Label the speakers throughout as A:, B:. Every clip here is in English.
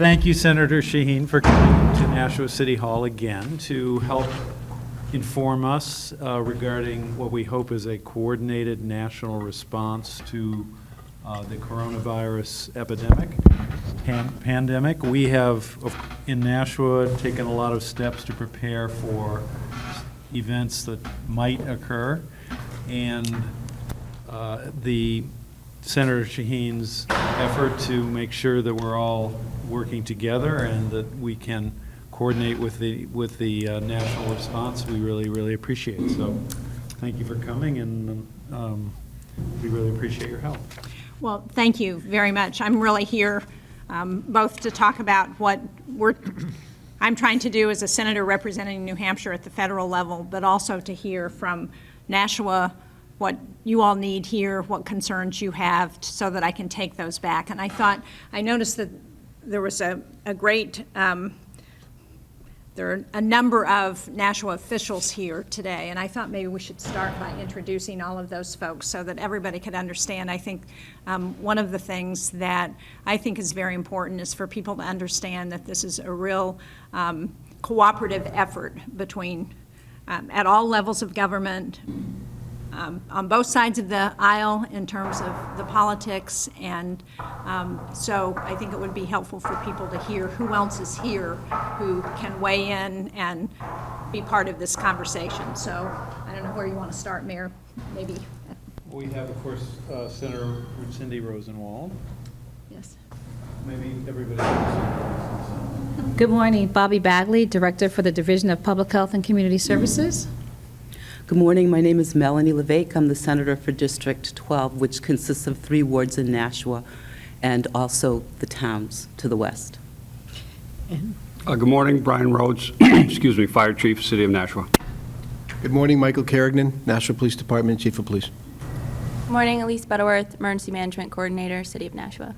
A: Thank you, Senator Shaheen, for coming to Nashua City Hall again to help inform us regarding what we hope is a coordinated national response to the coronavirus epidemic, pandemic. We have, in Nashua, taken a lot of steps to prepare for events that might occur, and the Senator Shaheen's effort to make sure that we're all working together and that we can coordinate with the national response, we really appreciate. So thank you for coming, and we really appreciate your help.
B: Well, thank you very much. I'm really here both to talk about what I'm trying to do as a senator representing New Hampshire at the federal level, but also to hear from Nashua what you all need here, what concerns you have, so that I can take those back. And I noticed that there was a great, there are a number of Nashua officials here today, and I thought maybe we should start by introducing all of those folks so that everybody could understand. I think one of the things that I think is very important is for people to understand that this is a real cooperative effort between, at all levels of government, on both sides of the aisle in terms of the politics, and so I think it would be helpful for people to hear who else is here who can weigh in and be part of this conversation. So I don't know where you want to start, Mayor, maybe.
A: We have, of course, Senator Cindy Rosenwald.
B: Yes.
A: Maybe everybody else.
C: Good morning. Bobby Bagley, Director for the Division of Public Health and Community Services.
D: Good morning. My name is Melanie LeVake. I'm the Senator for District 12, which consists of 3 wards in Nashua and also the towns to the west.
E: Good morning. Brian Rhodes, excuse me, Fire Chief, City of Nashua.
F: Good morning. Michael Kerrigan, Nashua Police Department, Chief of Police.
G: Good morning. Elise Butterworth, Emergency Management Coordinator, City of Nashua.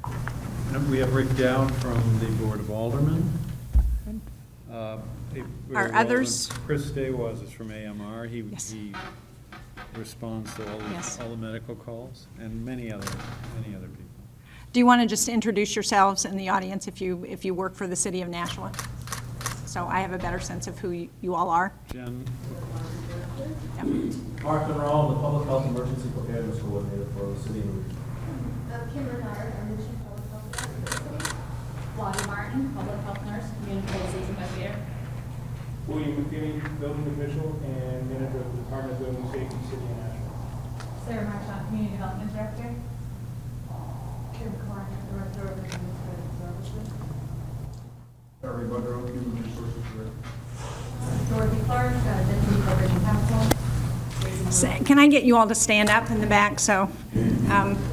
A: We have Rick Dowd from the Board of Aldermen.
B: Are others?
A: Chris Daywaz is from AMR. He responds to
B: Yes.
A: all the medical calls, and many other people.
B: Do you want to just introduce yourselves in the audience if you work for the City of Nashua? So I have a better sense of who you all are.
A: Jen?
B: Yep.
H: Mark Monroe, the Public Health Emergency Preparedness Coordinator for the City of New
I: Kim Bernard, I'm the Chief Public Health Officer. Lonnie Martin, Public Health Nurse, Community Disease Investigator.
H: William McKinney, Building Official and Manager of the Department of Building Safety, City of Nashua.
I: Sarah Marchant, Community Development Director. Kim Clark, Director of Administrative Services.
H: Barry Budrow, Human Resources Director.
I: Dorothy Clark, Deputy Corporation Counsel.
B: Can I get you all to stand up in the back so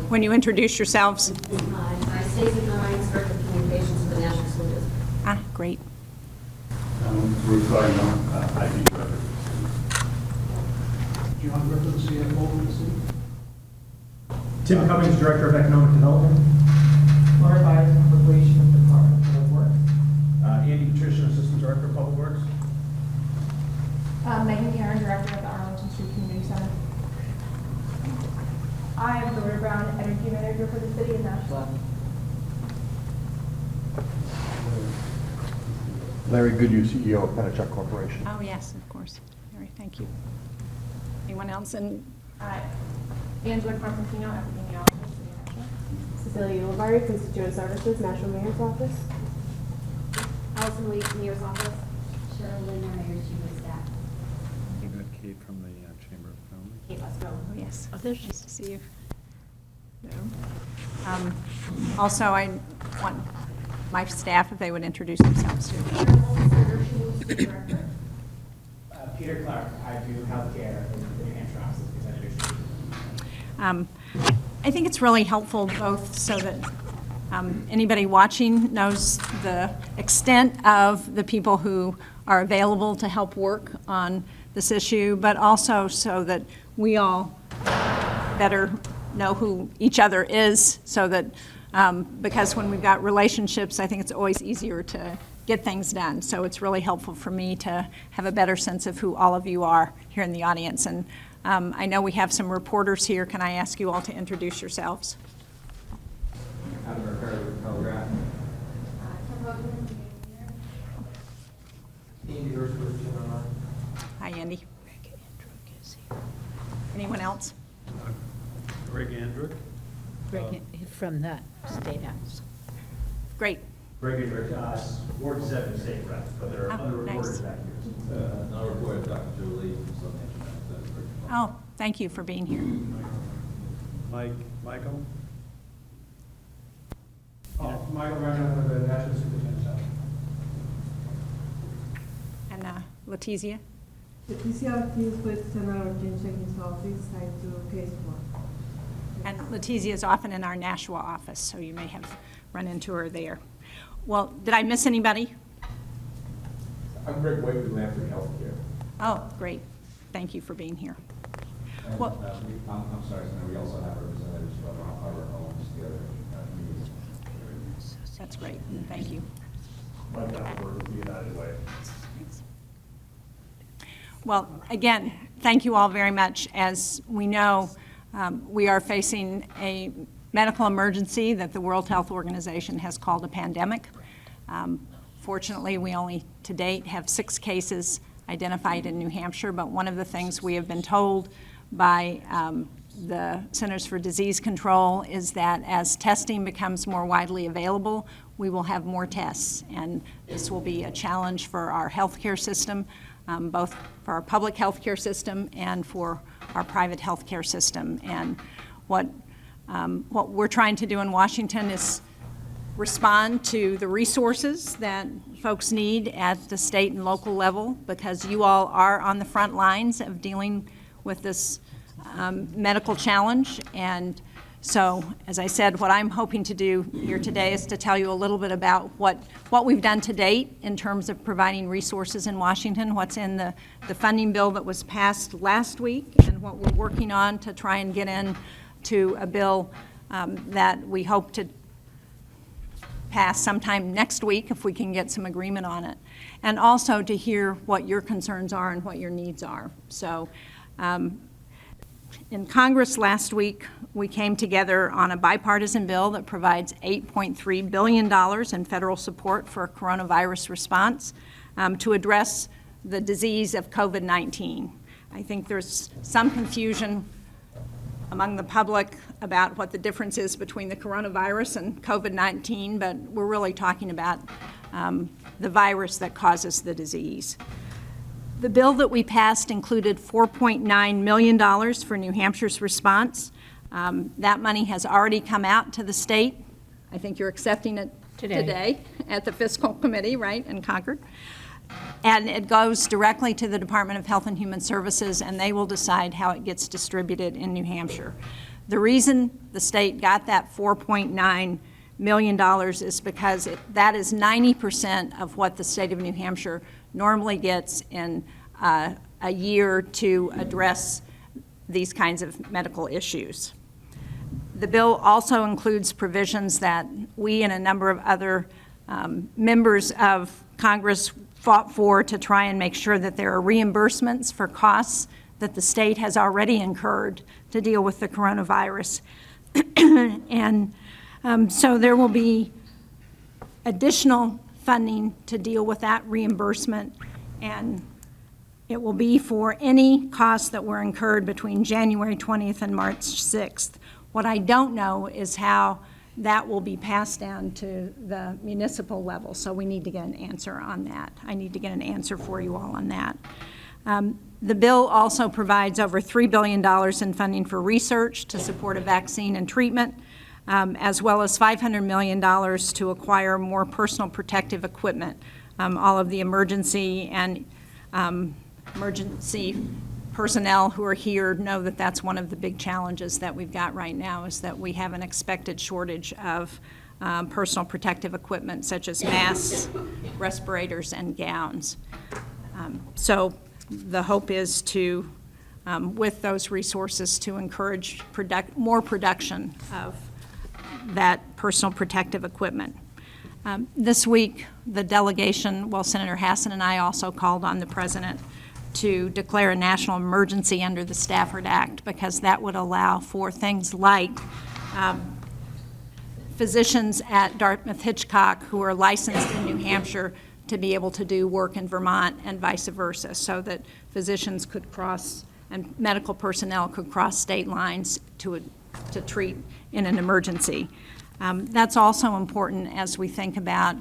B: when you introduce yourselves?
I: I Stacey Grimes, Director of Communications for the National School District.
B: Ah, great.
H: Bruce Gardner, IT Director. John Griffin, CFO for the city. Tim Cummings, Director of Economic Development.
J: Laura Byers, Public Relations Department of Public Works.
H: Andy Patricia, Assistant Director of Public Works.
I: Megan Karen, Director of the Arlington Street Community Center. I am Gloria Brown, Energy Manager for the City of Nashua.
F: Larry Goodyear, CEO of Penachuk Corporation.
B: Oh, yes, of course. All right, thank you. Anyone else? And
I: Angela Constantino, Epidemiologist, City of Nashua.
K: Cecilia Ulibarri, Constituent Services, National Mayor's Office.
I: Allison Lee, Mayor's Office. Cheryl Linder, Mayor's Chief of Staff.
A: You got Kate from the Chamber of Commerce.
I: Kate Westro.
B: oh, yes. Nice to see you. No. Also, I want my staff if they would introduce themselves too.
J: Peter Clark, I do healthcare in the New Hampshire office as Senator Shaheen.
B: I think it's really helpful both so that anybody watching knows the extent of the people who are available to help work on this issue, but also so that we all better know who each other is, so that because when we've got relationships, I think it's always easier to get things done. So it's really helpful for me to have a better sense of who all of you are here in the audience. And I know we have some reporters here. Can I ask you all to introduce yourselves?
H: Adam Ricardo with Telegraph.
I: Kim
H: Andy Hurst with Kim Renard.
B: Hi, Andy. Anyone else?
A: Greg Andrick.
C: From the State House.
B: Great.
J: Greg Andrick, Ward 7 state rep, but there are
B: Oh,
J: other
B: nice.
J: reporters back here.
L: Now reported Dr. Julie from Southern National.
B: Oh, thank you for being here.
A: Michael?
H: Oh, Michael Renner with the National Superintendent's Office.
B: And Letizia?
K: Leticia Ortiz with Senator Jeanne Shaheen's office, I do case work.
B: And Letizia is often in our Nashua office, so you may have run into her there. Well, did I miss anybody?
H: I'm Greg White with Lamprey Healthcare.
B: Oh, great. Thank you for being here. Well,
L: I'm sorry, Senator, we also have representatives from our homes, the other communities.
B: that's great. Thank you.
H: Might not work with you either way.
B: Well, again, thank you all very much. As we know, we are facing a medical emergency that the World Health Organization has called a pandemic. Fortunately, we only to date have 6 cases identified in New Hampshire, but one of the things we have been told by the Centers for Disease Control is that as testing becomes more widely available, we will have more tests, and this will be a challenge for our healthcare system, both for our public healthcare system and for our private healthcare system. And what we're trying to do in Washington is respond to the resources that folks need at the state and local level, because you all are on the front lines of dealing with this medical challenge. And so, as I said, what I'm hoping to do here today is to tell you a little bit about what we've done to date in terms of providing resources in Washington, what's in the funding bill that was passed last week, and what we're working on to try and get into a bill that we hope to pass sometime next week if we can get some agreement on it, and also to hear what your concerns are and what your needs are. So in Congress last week, we came together on a bipartisan bill that provides $8.3 billion in federal support for a coronavirus response to address the disease of COVID-19. I think there's some confusion among the public about what the difference is between the coronavirus and COVID-19, but we're really talking about the virus that causes the disease. The bill that we passed included $4.9 million for New Hampshire's response. That money has already come out to the state. I think you're accepting it today at the Fiscal Committee, right, in Concord. And it goes directly to the Department of Health and Human Services, and they will decide how it gets distributed in New Hampshire. The reason the state got that $4.9 million is because that is 90% of what the state of New Hampshire normally gets in a year to address these kinds of medical issues. The bill also includes provisions that we and a number of other members of Congress fought for to try and make sure that there are reimbursements for costs that the state has already incurred to deal with the coronavirus. And so there will be additional funding to deal with that reimbursement, and it will be for any costs that were incurred between January 20th and March 6th. What I don't know is how that will be passed down to the municipal level, so we need to get an answer on that. I need to get an answer for you all on that. The bill also provides over $3 billion in funding for research to support a vaccine and treatment, as well as $500 million to acquire more personal protective equipment. All of the emergency and emergency personnel who are here know that that's one of the big challenges that we've got right now, is that we have an expected shortage of personal protective equipment such as masks, respirators, and gowns. So the hope is to, with those resources, to encourage more production of that personal protective equipment. This week, the delegation, well, Senator Hassan and I also called on the President to declare a national emergency under the Stafford Act, because that would allow for things like physicians at Dartmouth Hitchcock who are licensed in New Hampshire to be able to do work in Vermont and vice versa, so that physicians could cross and medical personnel could cross state lines to treat in an emergency. That's also important as we think about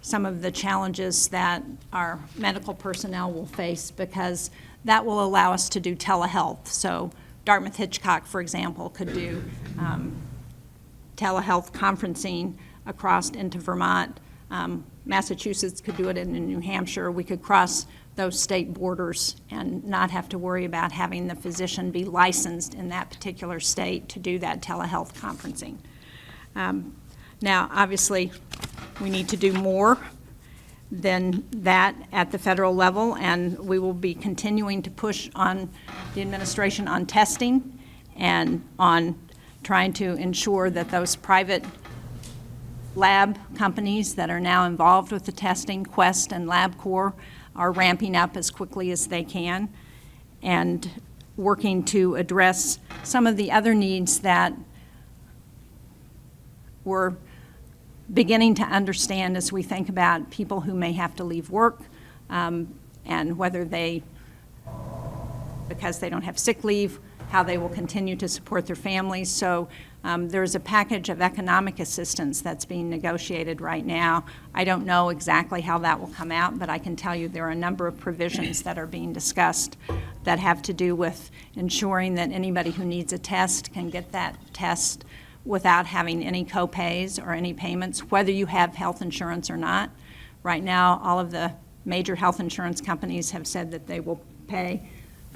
B: some of the challenges that our medical personnel will face, because that will allow us to do telehealth. So Dartmouth-Hitchcock, for example, could do telehealth conferencing across into Vermont. Massachusetts could do it in New Hampshire. We could cross those state borders and not have to worry about having the physician be licensed in that particular state to do that telehealth conferencing. Now, obviously, we need to do more than that at the federal level, and we will be continuing to push on the administration on testing and on trying to ensure that those private lab companies that are now involved with the testing, Quest and LabCorp, are ramping up as quickly as they can and working to address some of the other needs that we're beginning to understand as we think about people who may have to leave work and whether they, because they don't have sick leave, how they will continue to support their families. So there's a package of economic assistance that's being negotiated right now. I don't know exactly how that will come out, but I can tell you there are a number of provisions that are being discussed that have to do with ensuring that anybody who needs a test can get that test without having any co-pays or any payments, whether you have health insurance or not. Right now, all of the major health insurance companies have said that they will pay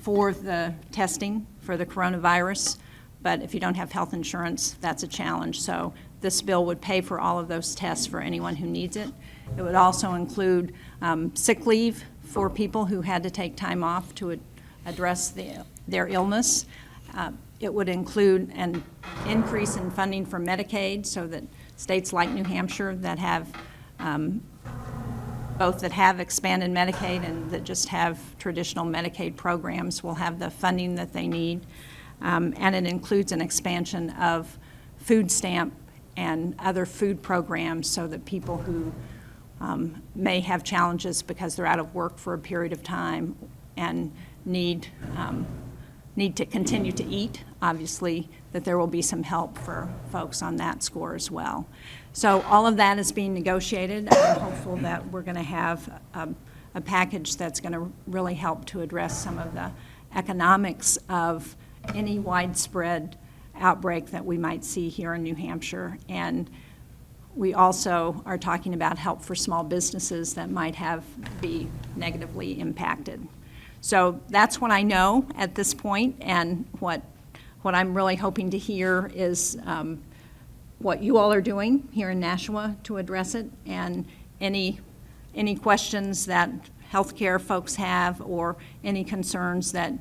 B: for the testing for the coronavirus, but if you don't have health insurance, that's a challenge. So this bill would pay for all of those tests for anyone who needs it. It would also include sick leave for people who had to take time off to address their illness. It would include an increase in funding for Medicaid, so that states like New Hampshire that have both that have expanded Medicaid and that just have traditional Medicaid programs will have the funding that they need. And it includes an expansion of food stamp and other food programs so that people who may have challenges because they're out of work for a period of time and need to continue to eat, obviously, that there will be some help for folks on that score as well. So all of that is being negotiated. I'm hopeful that we're going to have a package that's going to really help to address some of the economics of any widespread outbreak that we might see here in New Hampshire. And we also are talking about help for small businesses that might be negatively impacted. So that's what I know at this point, and what I'm really hoping to hear is what you all are doing here in Nashua to address it, and any questions that healthcare folks have or any concerns that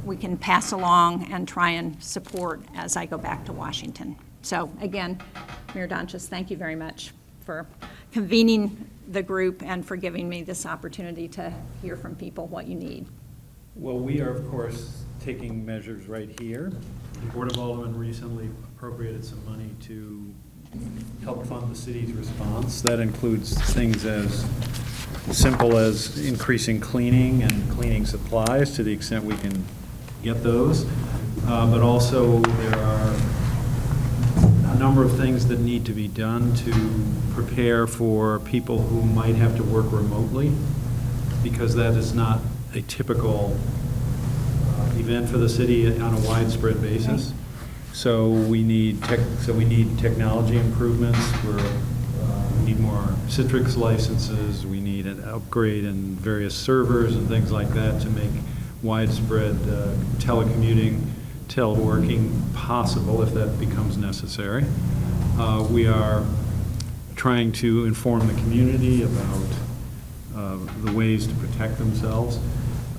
B: we can pass along and try and support as I go back to Washington. So again, Mayor Donchis, thank you very much for convening the group and for giving me this opportunity to hear from people what you need.
A: Well, we are, of course, taking measures right here. The Board of Aldermen recently appropriated some money to help fund the city's response. That includes things as simple as increasing cleaning and cleaning supplies to the extent we can get those. But also there are a number of things that need to be done to prepare for people who might have to work remotely, because that is not a typical event for the city on a widespread basis. So we need technology improvements. We need more Citrix licenses. We need an upgrade in various servers and things like that to make widespread telecommuting, teleworking possible if that becomes necessary. We are trying to inform the community about the ways to protect themselves.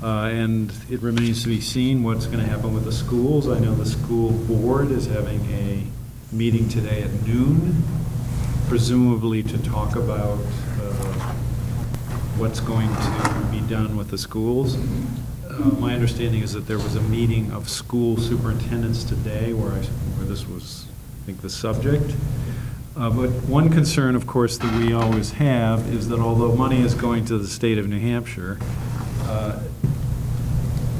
A: And it remains to be seen what's going to happen with the schools. I know the school board is having a meeting today at noon, presumably to talk about what's going to be done with the schools. My understanding is that there was a meeting of school superintendents today where this was, I think, the subject. But one concern, of course, that we always have is that although money is going to the state of New Hampshire,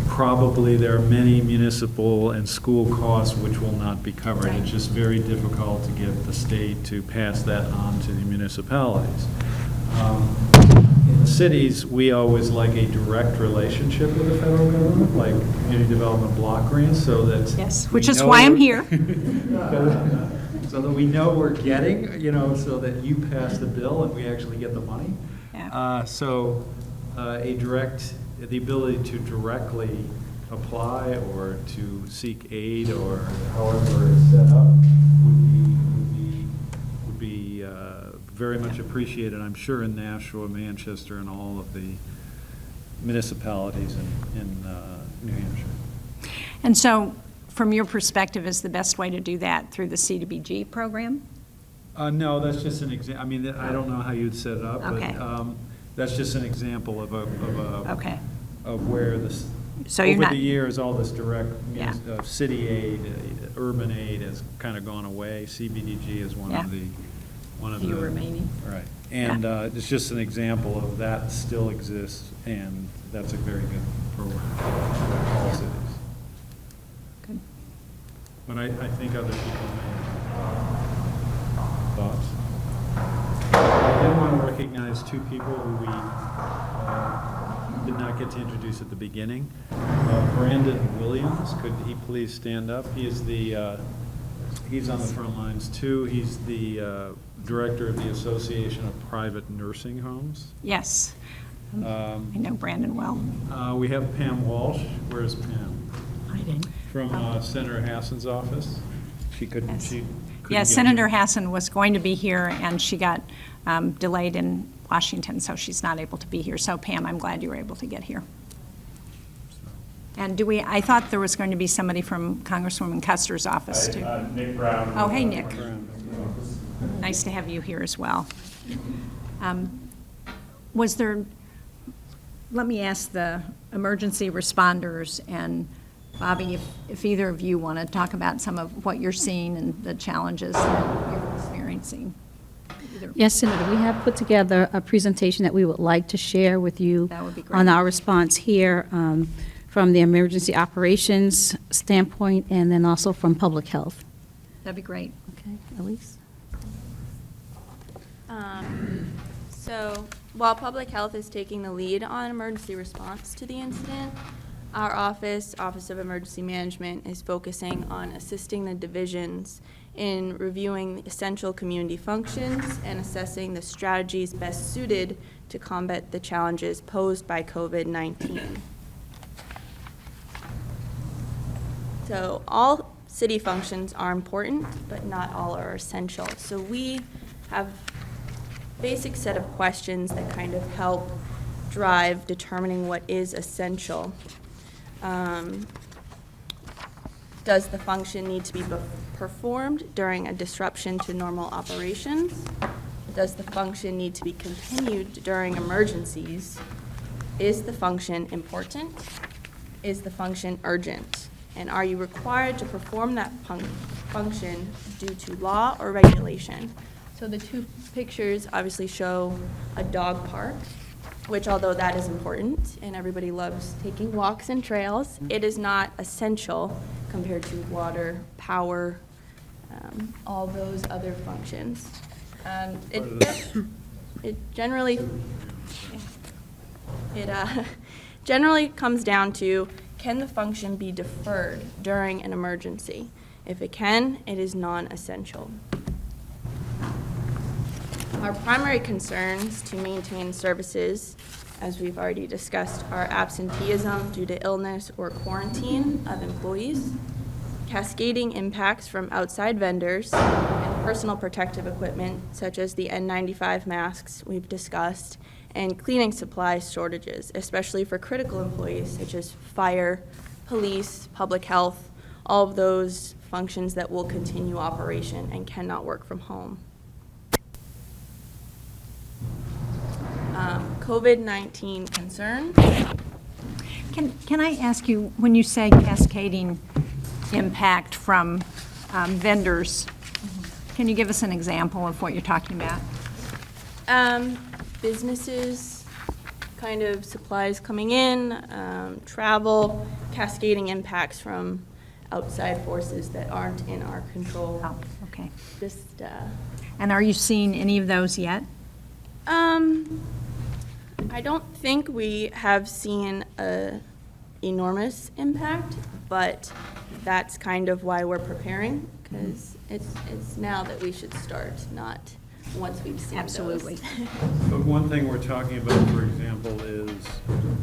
A: probably there are many municipal and school costs which will not be covered. It's just very difficult to get the state to pass that on to the municipalities. In the cities, we always like a direct relationship with the federal government, like community development block grants, so that.
B: Yes, which is why I'm here.
A: So that we know we're getting, you know, so that you pass the bill and we actually get the money.
B: Yeah.
A: The ability to directly apply or to seek aid or however it's set up would be very much appreciated, I'm sure, in Nashua, Manchester, and all of the municipalities in New Hampshire.
B: And so, from your perspective, is the best way to do that through the C2BG program?
A: No, that's just an example. I mean, I don't know how you'd set it up,
B: Okay.
A: but that's just an example of
B: Okay.
A: of where this,
B: So you're
A: over
B: not-
A: the years, all this direct
B: Yeah.
A: city aid, urban aid has kind of gone away. CBDG is one
B: Yeah.
A: of the
B: Few remaining.
A: Right, and it's just an example of that still exists, and that's a very good program for all cities.
B: Good.
A: But I think other people may have thoughts. I did want to recognize two people who we did not get to introduce at the beginning. Brandon Williams, could he please stand up? He is he's on the front lines too. He's the director of the Association of Private Nursing Homes.
B: Yes. I know Brandon well.
A: We have Pam Walsh. Where's Pam?
C: Hiding.
A: From Senator Hassan's office. She couldn't.
B: Yes.
A: She couldn't
B: Yeah,
A: get
B: Senator
A: here.
B: Hassan was going to be here, and she got delayed in Washington, so she's not able to be here. So Pam, I'm glad you were able to get here. And I thought there was going to be somebody from Congresswoman Custer's office, too.
H: Nick Brown.
B: Oh, hey, Nick. Nice to have you here as well. Let me ask the emergency responders, and Bobby, if either of you want to talk about some of what you're seeing and the challenges that you're experiencing.
C: Yes, Senator, we have put together a presentation that we would like to share with you
B: That would be great.
C: on our response here from the emergency operations standpoint and then also from public health.
B: That'd be great.
C: Okay, Elise?
G: So while public health is taking the lead on emergency response to the incident, our Office of Emergency Management, is focusing on assisting the divisions in reviewing essential community functions and assessing the strategies best suited to combat the challenges posed by COVID-19. So all city functions are important, but not all are essential. So we have a basic set of questions that kind of help drive determining what is essential. Does the function need to be performed during a disruption to normal operations? Does the function need to be continued during emergencies? Is the function important? Is the function urgent? And are you required to perform that function due to law or regulation? So the two pictures obviously show a dog park, which, although that is important and everybody loves taking walks and trails, it is not essential compared to water, power, all those other functions. It generally comes down to, can the function be deferred during an emergency? If it can, it is non-essential. Our primary concerns to maintain services, as we've already discussed, are absenteeism due to illness or quarantine of employees, cascading impacts from outside vendors, and personal protective equipment such as the N95 masks we've discussed, and cleaning supply shortages, especially for critical employees such as fire, police, public health, all of those functions that will continue operation and cannot work from home. COVID-19 concerns.
B: Can I ask you, when you say cascading impact from vendors, Can you give us an example of what you're talking about?
G: Businesses, kind of supplies coming in, travel, cascading impacts from outside forces that aren't in our control.
B: Oh, okay.
G: Just,
B: And are you seeing any of those yet?
G: I don't think we have seen a enormous impact, but that's kind of why we're preparing, because it's now that we should start, not once we've seen
B: Absolutely.
G: those.
A: But one thing we're talking about, for example, is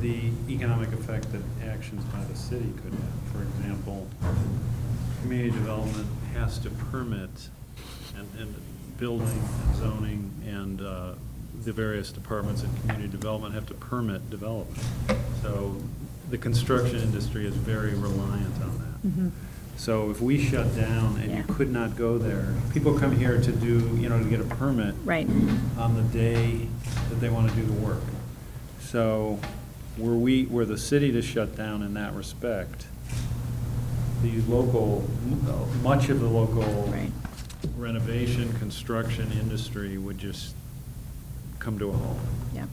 A: the economic effect that actions by the city could have. For example, community development has to permit, and building and zoning and the various departments in community development have to permit development. So the construction industry is very reliant on that.
B: Mm-hmm.
A: So if we shut down and you
B: Yeah.
A: could not go there, people come here to do, to get a permit
B: Right.
A: on the day that they want to do the work. So were the city to shut down in that respect, the local, much of the local
B: Right.
A: renovation, construction industry would just come to a halt.
B: Yeah.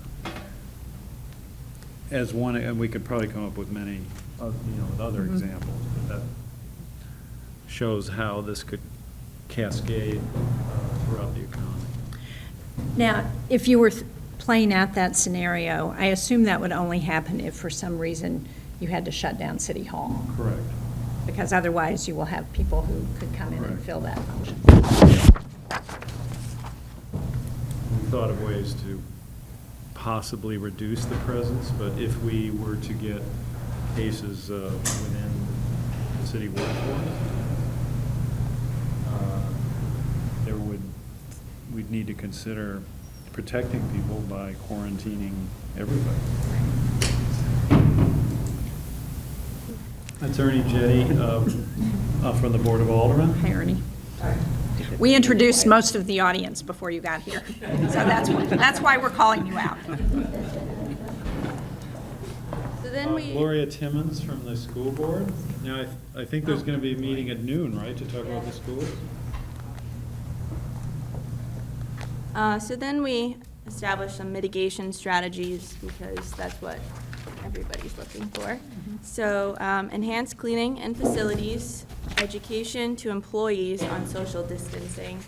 A: As one, and we could probably come up with many, with other
B: Mhm.
A: examples, but that shows how this could cascade throughout the economy.
B: Now, if you were playing out that scenario, I assume that would only happen if for some reason you had to shut down City Hall,
A: Correct.
B: because otherwise you will have people who could come in and
A: Correct.
B: fill that function.
A: We thought of ways to possibly reduce the presence, but if we were to get cases within the city workforce, we'd need to consider protecting people by quarantining everybody. Attorney Jetty from the Board of Aldermen.
B: Hi, Ernie. We introduced most of the audience before you got here, so that's why we're calling you out.
G: So then we.
A: Gloria Timmons from the school board. Now, I think there's going to be a meeting at noon, right, to talk about the schools?
G: So then we established some mitigation strategies, because that's what everybody's looking for. So enhanced cleaning and facilities, education to employees on social distancing,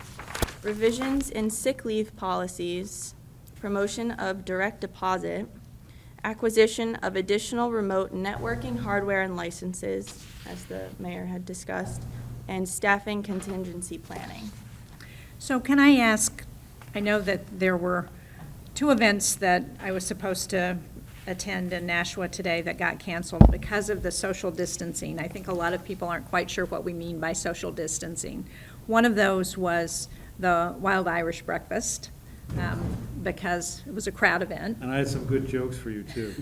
G: revisions in sick leave policies, promotion of direct deposit, acquisition of additional remote networking hardware and licenses, as the mayor had discussed, and staffing contingency planning.
B: So can I ask, I know that there were 2 events that I was supposed to attend in Nashua today that got canceled because of the social distancing. I think a lot of people aren't quite sure what we mean by social distancing. One of those was the Wild Irish Breakfast, because it was a crowd event.
A: And I had some good jokes for you, too.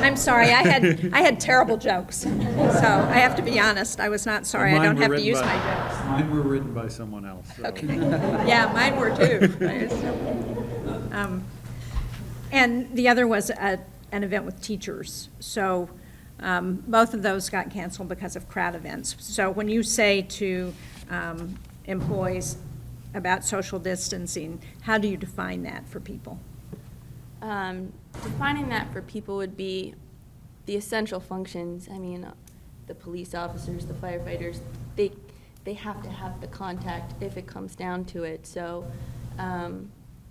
B: I'm sorry, I had terrible jokes. So I have to be honest, I was not sorry. I don't have to use my jokes.
A: Mine were written by someone else. So.
B: Okay. Yeah, mine were too. And the other was an event with teachers. So both of those got canceled because of crowd events. So when you say to employees about social distancing, how do you define that for people?
G: Defining that for people would be the essential functions. I mean, the police officers, the firefighters, they have to have the contact if it comes down to it. So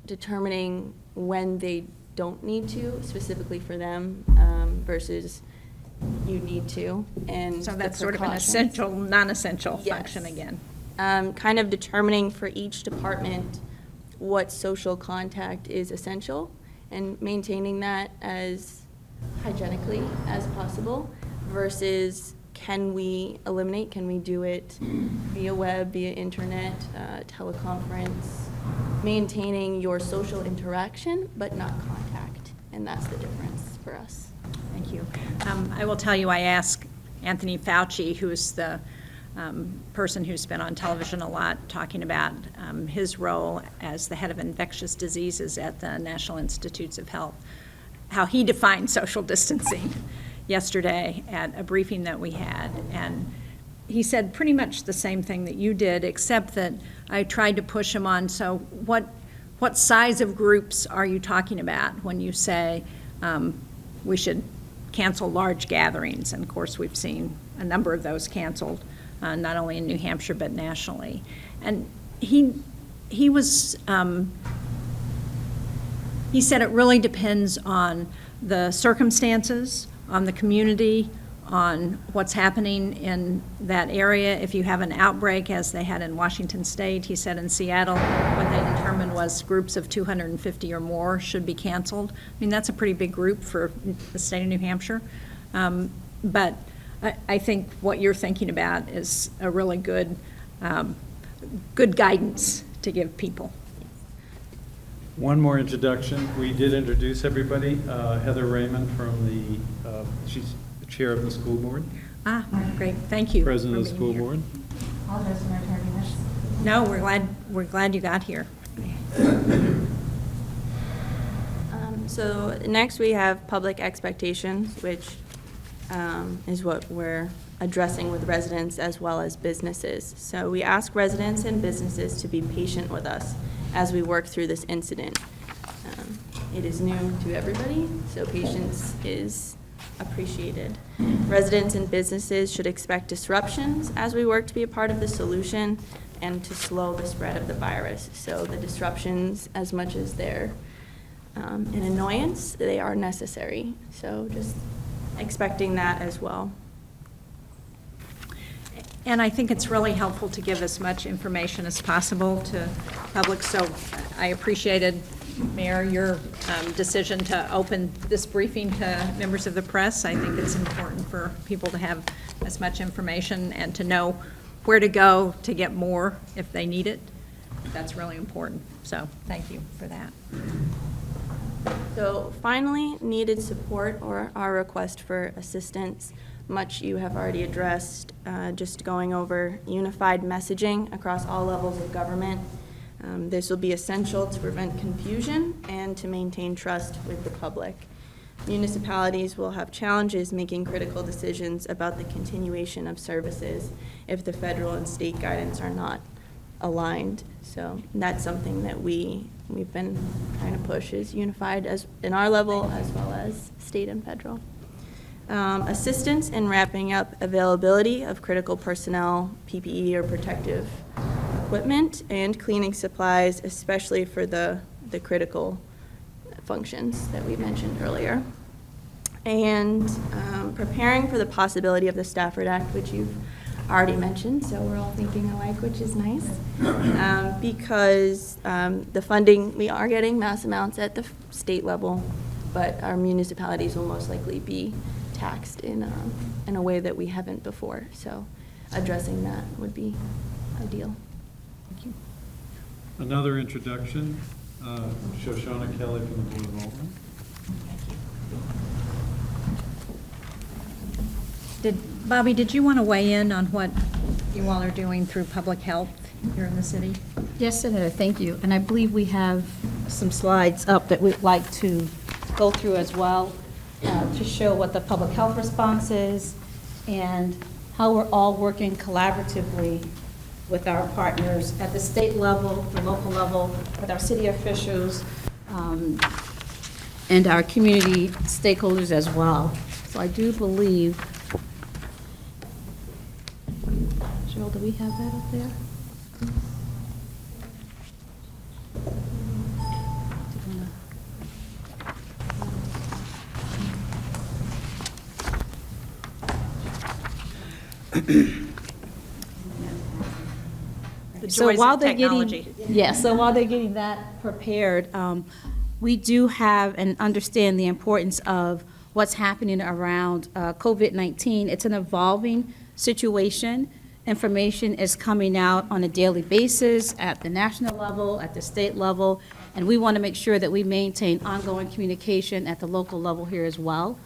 G: determining when they don't need to, specifically for them, versus you need to. And
B: So that's
G: the
B: sort of an
G: precautions.
B: essential, non-essential
G: Yes.
B: function again.
G: Kind of determining for each department what social contact is essential and maintaining that as hygienically as possible versus can we eliminate, can we do it via web, via internet, teleconference, maintaining your social interaction but not contact, and that's the difference for us.
B: Thank you. I will tell you, I asked Anthony Fauci, who is the person who's been on television a lot talking about his role as the head of infectious diseases at the National Institutes of Health, how he defined social distancing yesterday at a briefing that we had. And he said pretty much the same thing that you did, except that I tried to push him on, so what size of groups are you talking about when you say we should cancel large gatherings? And of course, we've seen a number of those canceled, not only in New Hampshire, but nationally. And he said it really depends on the circumstances, on the community, on what's happening in that area. If you have an outbreak, as they had in Washington State, he said in Seattle, what they determined was groups of 250 or more should be canceled. I mean, that's a pretty big group for the state of New Hampshire. But I think what you're thinking about is a really good, good guidance to give people.
A: One more introduction. We did introduce everybody. Heather Raymond from she's the chair of the school board.
B: Ah, great. Thank you.
A: President of the school board.
I: Apologize for my tardiness.
B: No, we're glad you got here.
G: So next we have public expectations, which is what we're addressing with residents as well as businesses. So we ask residents and businesses to be patient with us as we work through this incident. It is new to everybody, so patience is appreciated. Residents and businesses should expect disruptions as we work to be a part of the solution and to slow the spread of the virus. So the disruptions, as much as they're an annoyance, they are necessary. So just expecting that as well.
B: And I think it's really helpful to give as much information as possible to public. So I appreciated, Mayor, your decision to open this briefing to members of the press. I think it's important for people to have as much information and to know where to go to get more if they need it. That's really important. So thank you for that.
G: So finally, needed support or our request for assistance. Much you have already addressed, just going over unified messaging across all levels of government. This will be essential to prevent confusion and to maintain trust with the public. Municipalities will have challenges making critical decisions about the continuation of services if the federal and state guidance are not aligned. So that's something that we've been trying to push, is unified as in our level as well as state and federal. Assistance in wrapping up availability of critical personnel, PPE or protective equipment, and cleaning supplies, especially for the critical functions that we mentioned earlier. And preparing for the possibility of the Stafford Act, which you've already mentioned, so we're all thinking alike, which is nice. Because the funding, we are getting mass amounts at the state level, but our municipalities will most likely be taxed in a way that we haven't before. So addressing that would be ideal. Thank you.
A: Another introduction, Shoshana Kelly from the Board of Aldermen.
B: Bobby, did you want to weigh in on what you all are doing through public health here in the city?
C: Yes, Senator, thank you. And I believe we have some slides up that we'd like to go through as well to show what the public health response is and how we're all working collaboratively with our partners at the state level, the local level, with our city officials, and our community stakeholders as well. So I do believe, Cheryl, do we have that up there? So while they're getting that prepared, we do have and understand the importance of what's happening around COVID-19. It's an evolving situation. Information is coming out on a daily basis at the national level, at the state level, and we want to make sure that we maintain ongoing communication at the local level here as well.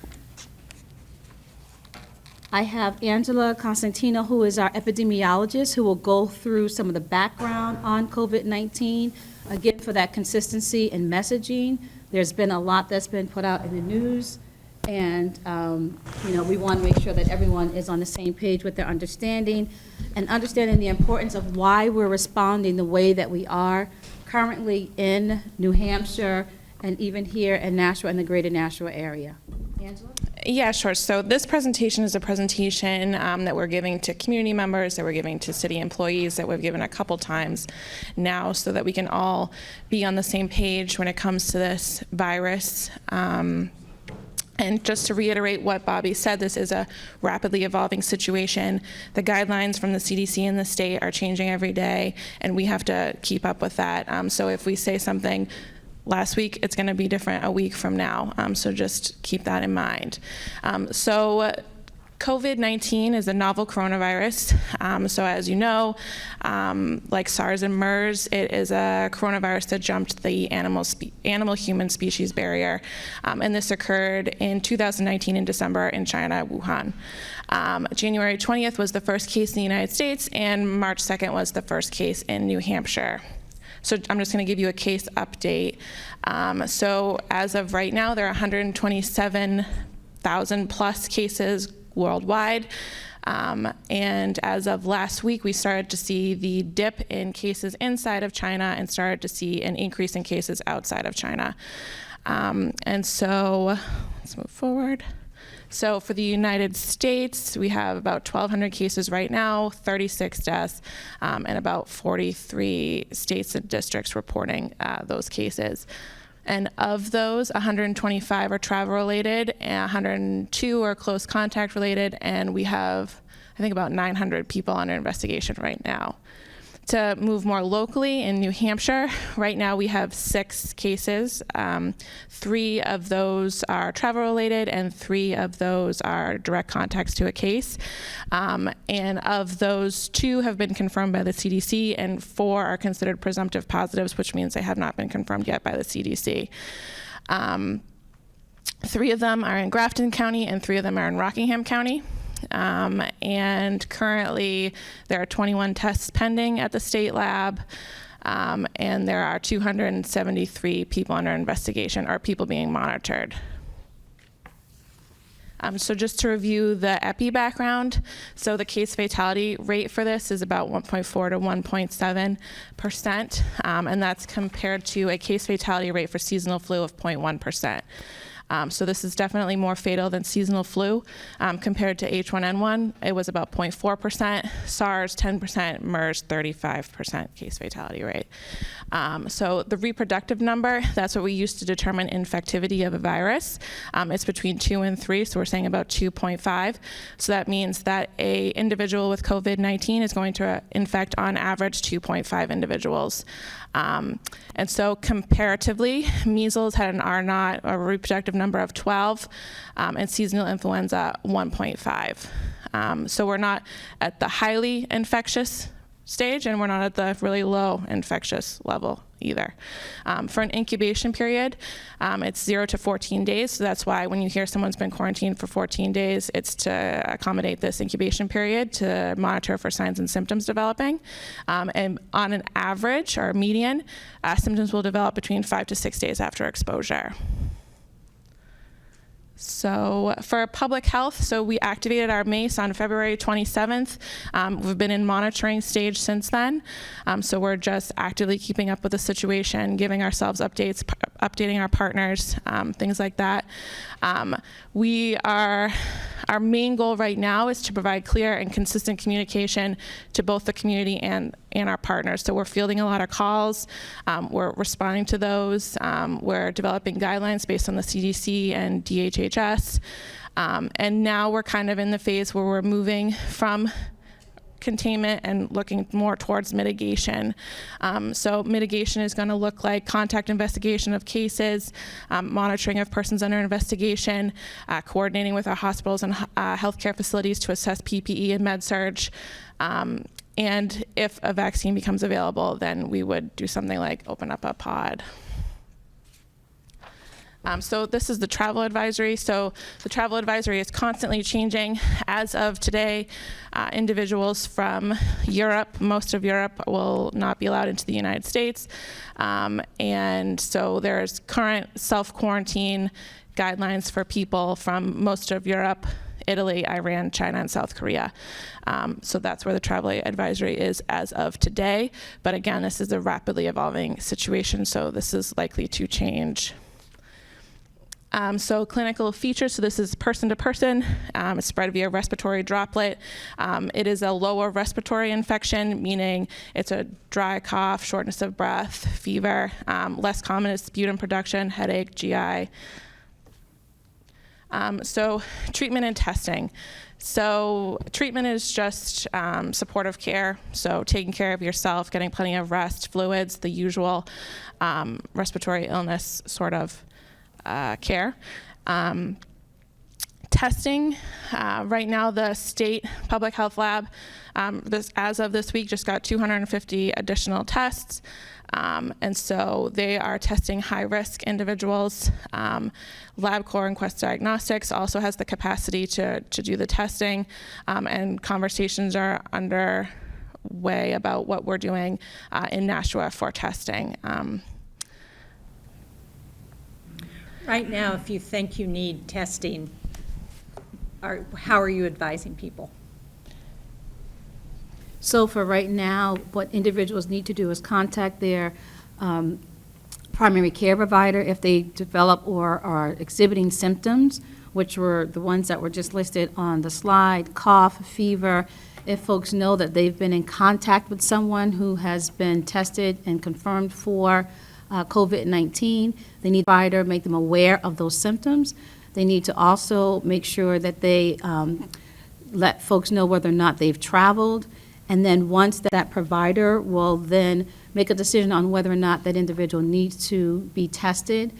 C: I have Angela Constantino, who is our epidemiologist, who will go through some of the background on COVID-19, again, for that consistency in messaging. There's been a lot that's been put out in the news, And, we want to make sure that everyone is on the same page with their understanding and understanding the importance of why we're responding the way that we are currently in New Hampshire and even here in Nashua and the greater Nashua area. Angela?
M: Yeah, sure. So this presentation is a presentation that we're giving to community members, that we're giving to city employees, that we've given a couple times now so that we can all be on the same page when it comes to this virus. And just to reiterate what Bobby said, this is a rapidly evolving situation. The guidelines from the CDC and the state are changing every day, and we have to keep up with that. So if we say something last week, it's going to be different a week from now. So just keep that in mind. So COVID-19 is a novel coronavirus. So as you know, like SARS and MERS, it is a coronavirus that jumped the animal-human species barrier. And this occurred in 2019 in December in China, Wuhan. January 20th was the first case in the United States, and March 2nd was the first case in New Hampshire. So I'm just going to give you a case update. So as of right now, there are 127,000 plus cases worldwide. And as of last week, we started to see the dip in cases inside of China and started to see an increase in cases outside of China. And so let's move forward. So for the United States, we have about 1,200 cases right now, 36 deaths, and about 43 states and districts reporting those cases. And of those, 125 are travel-related, and 102 are close contact related, and we have, I think, about 900 people under investigation right now. To move more locally, in New Hampshire, right now we have 6 cases. 3 of those are travel-related, and 3 of those are direct contacts to a case. And of those, 2 have been confirmed by the CDC, and 4 are considered presumptive positives, which means they have not been confirmed yet by the CDC. 3 of them are in Grafton County, and 3 of them are in Rockingham County. And currently there are 21 tests pending at the state lab, and there are 273 people under investigation or people being monitored. So just to review the EPI background, so the case fatality rate for this is about 1.4 to 1.7%, and that's compared to a case fatality rate for seasonal flu of 0.1%. So this is definitely more fatal than seasonal flu. Compared to H1N1, it was about 0.4%, SARS 10%, MERS 35% case fatality rate. So the reproductive number, that's what we use to determine infectivity of a virus. It's between 2 and 3, so we're saying about 2.5. So that means that a individual with COVID-19 is going to infect on average 2.5 individuals. And so comparatively, measles had an R0, a reproductive number of 12, and seasonal influenza 1.5. So we're not at the highly infectious stage, and we're not at the really low infectious level either. For an incubation period, it's 0 to 14 days, so that's why when you hear someone's been quarantined for 14 days, it's to accommodate this incubation period to monitor for signs and symptoms developing. And on an average or median, symptoms will develop between 5 to 6 days after exposure. So for public health, so we activated our MACE on February 27th. We've been in monitoring stage since then. So we're just actively keeping up with the situation, giving ourselves updates, updating our partners, things like that. Our main goal right now is to provide clear and consistent communication to both the community and our partners. So we're fielding a lot of calls. We're responding to those. We're developing guidelines based on the CDC and DHHS. And now we're kind of in the phase where we're moving from containment and looking more towards mitigation. So mitigation is going to look like contact investigation of cases, monitoring of persons under investigation, coordinating with our hospitals and healthcare facilities to assess PPE and med-surg. And if a vaccine becomes available, then we would do something like open up a pod. So this is the travel advisory. So the travel advisory is constantly changing. As of today, individuals from Europe, most of Europe, will not be allowed into the United States. And so there's current self-quarantine guidelines for people from most of Europe, Italy, Iran, China, and South Korea. So that's where the travel advisory is as of today. But again, this is a rapidly evolving situation, so this is likely to change. So clinical features, so this is person to person. It's spread via respiratory droplet. It is a lower respiratory infection, meaning it's a dry cough, shortness of breath, fever. Less common is sputum production, headache, GI. So treatment and testing. So treatment is just supportive care, so taking care of yourself, getting plenty of rest, fluids, the usual respiratory illness sort of care. Testing, right now the state public health lab, as of this week, just got 250 additional tests. And so they are testing high-risk individuals. LabCorp and Quest Diagnostics also has the capacity to do the testing, and conversations are underway about what we're doing in Nashua for testing.
B: Right now, if you think you need testing, how are you advising people?
C: So for right now, what individuals need to do is contact their primary care provider if they develop or are exhibiting symptoms, which were the ones that were just listed on the slide: cough, fever. If folks know that they've been in contact with someone who has been tested and confirmed for COVID-19, they need a provider, make them aware of those symptoms. They need to also make sure that they let folks know whether or not they've traveled. And then once that provider will then make a decision on whether or not that individual needs to be tested.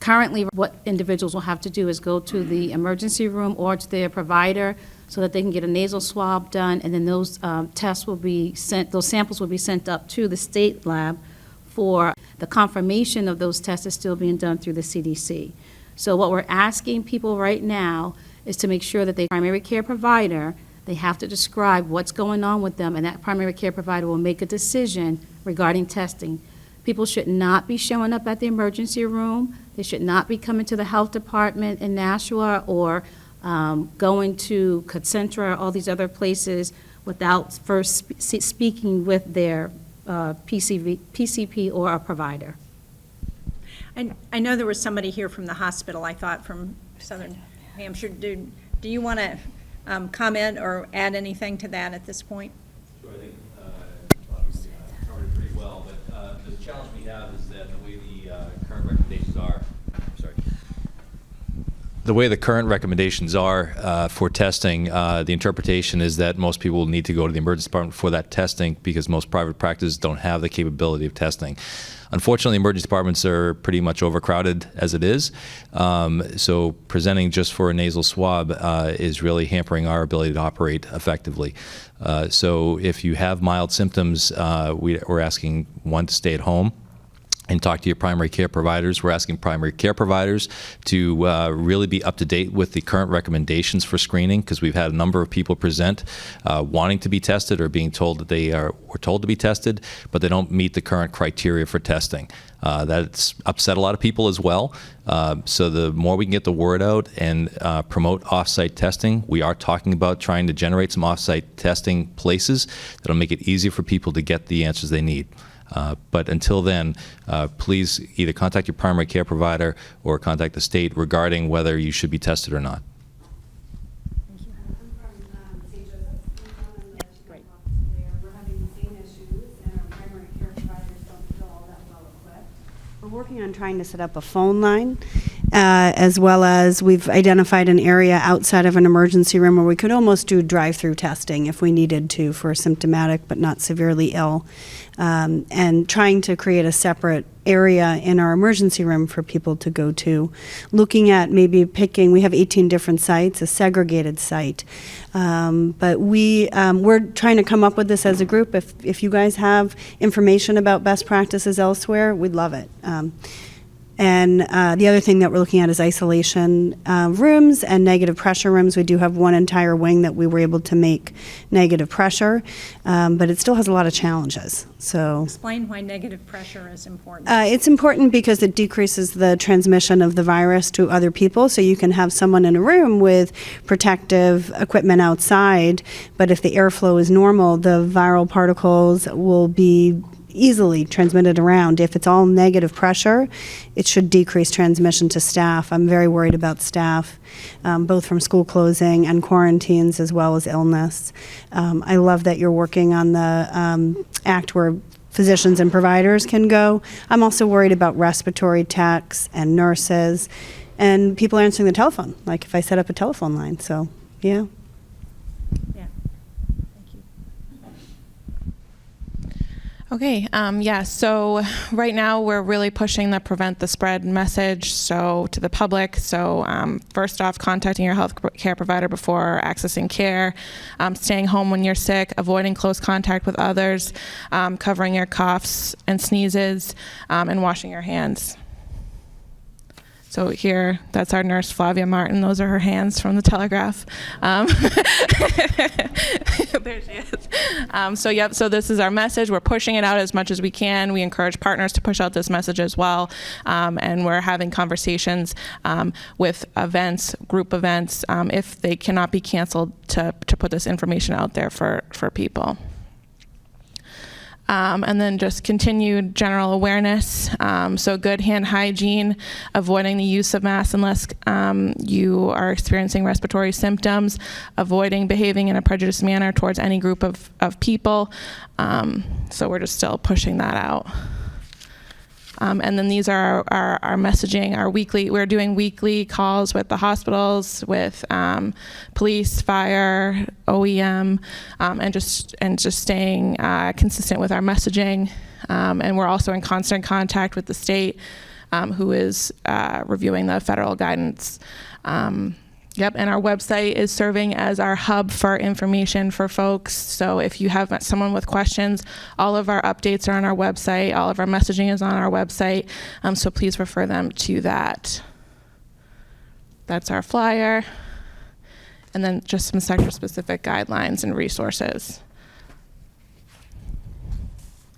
C: Currently, what individuals will have to do is go to the emergency room or to their provider so that they can get a nasal swab done, and then those tests will be sent, those samples will be sent up to the state lab for the confirmation of those tests is still being done through the CDC. So what we're asking people right now is to make sure that the primary care provider, they have to describe what's going on with them, and that primary care provider will make a decision regarding testing. People should not be showing up at the emergency room. They should not be coming to the health department in Nashua or going to Concentra or all these other places without first speaking with their PCP or a provider.
B: And I know there was somebody here from the hospital, I thought, from Southern Hampshire. Do you want to comment or add anything to that at this point?
N: Sure, I think obviously covered it pretty well, but the challenge we have is that the way the current recommendations are, the way the current recommendations are for testing, the interpretation is that most people will need to go to the emergency department for that testing because most private practices don't have the capability of testing. Unfortunately, emergency departments are pretty much overcrowded as it is. So presenting just for a nasal swab is really hampering our ability to operate effectively. So if you have mild symptoms, we're asking one to stay at home and talk to your primary care providers. We're asking primary care providers to really be up to date with the current recommendations for screening, because we've had a number of people present wanting to be tested or being told that they were told to be tested, but they don't meet the current criteria for testing. That's upset a lot of people as well. So the more we can get the word out and promote off-site testing, we are talking about trying to generate some off-site testing places that'll make it easier for people to get the answers they need. But until then, please either contact your primary care provider or contact the state regarding whether you should be tested or not.
O: We're working on trying to set up a phone line, as well as we've identified an area outside of an emergency room where we could almost do drive-through testing if we needed to for symptomatic but not severely ill, and trying to create a separate area in our emergency room for people to go to, looking at maybe picking, we have 18 different sites, a segregated site, but we're trying to come up with this as a group. If you guys have information about best practices elsewhere, we'd love it. And the other thing that we're looking at is isolation rooms and negative pressure rooms. We do have one entire wing that we were able to make negative pressure, but it still has a lot of challenges. So
B: Explain why negative pressure is important.
O: it's important because it decreases the transmission of the virus to other people. So you can have someone in a room with protective equipment outside, but if the airflow is normal, the viral particles will be easily transmitted around. If it's all negative pressure, it should decrease transmission to staff. I'm very worried about staff, both from school closing and quarantines as well as illness. I love that you're working on the act where physicians and providers can go. I'm also worried about respiratory techs and nurses and people answering the telephone, like if I set up a telephone line. So, yeah.
M: Okay, yeah, so right now we're really pushing the prevent the spread message to the public. So first off, contacting your health care provider before accessing care, staying home when you're sick, avoiding close contact with others, covering your coughs and sneezes, and washing your hands. So here, that's our nurse, Flavia Martin. Those are her hands from the Telegraph. There she is. So this is our message. We're pushing it out as much as we can. We encourage partners to push out this message as well. And we're having conversations with events, group events, if they cannot be canceled, to put this information out there for people. And then just continued general awareness. So good hand hygiene, avoiding the use of masks unless you are experiencing respiratory symptoms, avoiding behaving in a prejudiced manner towards any group of people. So we're just still pushing that out. And then these are our messaging, we're doing weekly calls with the hospitals, with police, fire, OEM, and just staying consistent with our messaging. And we're also in constant contact with the state, who is reviewing the federal guidance. Yep, and our website is serving as our hub for information for folks. So if you have someone with questions, all of our updates are on our website. All of our messaging is on our website. So please refer them to that. That's our flyer. And then just some sector-specific guidelines and resources.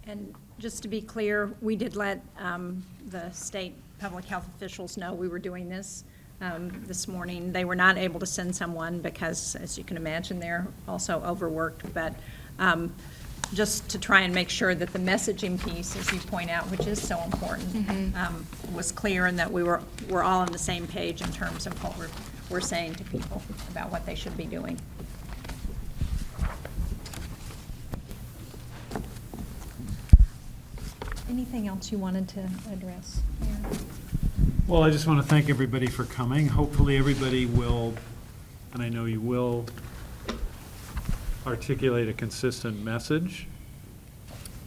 B: And just to be clear, we did let the state public health officials know we were doing this. This morning. They were not able to send someone because, as you can imagine, they're also overworked, but just to try and make sure that the messaging piece, as you point out, which is so important, was clear, and that we're all on the same page in terms of what we're saying to people about what they should be doing. Anything else you wanted to address? Yeah.
A: Well, I just want to thank everybody for coming. Hopefully everybody will, and I know you will, articulate a consistent message.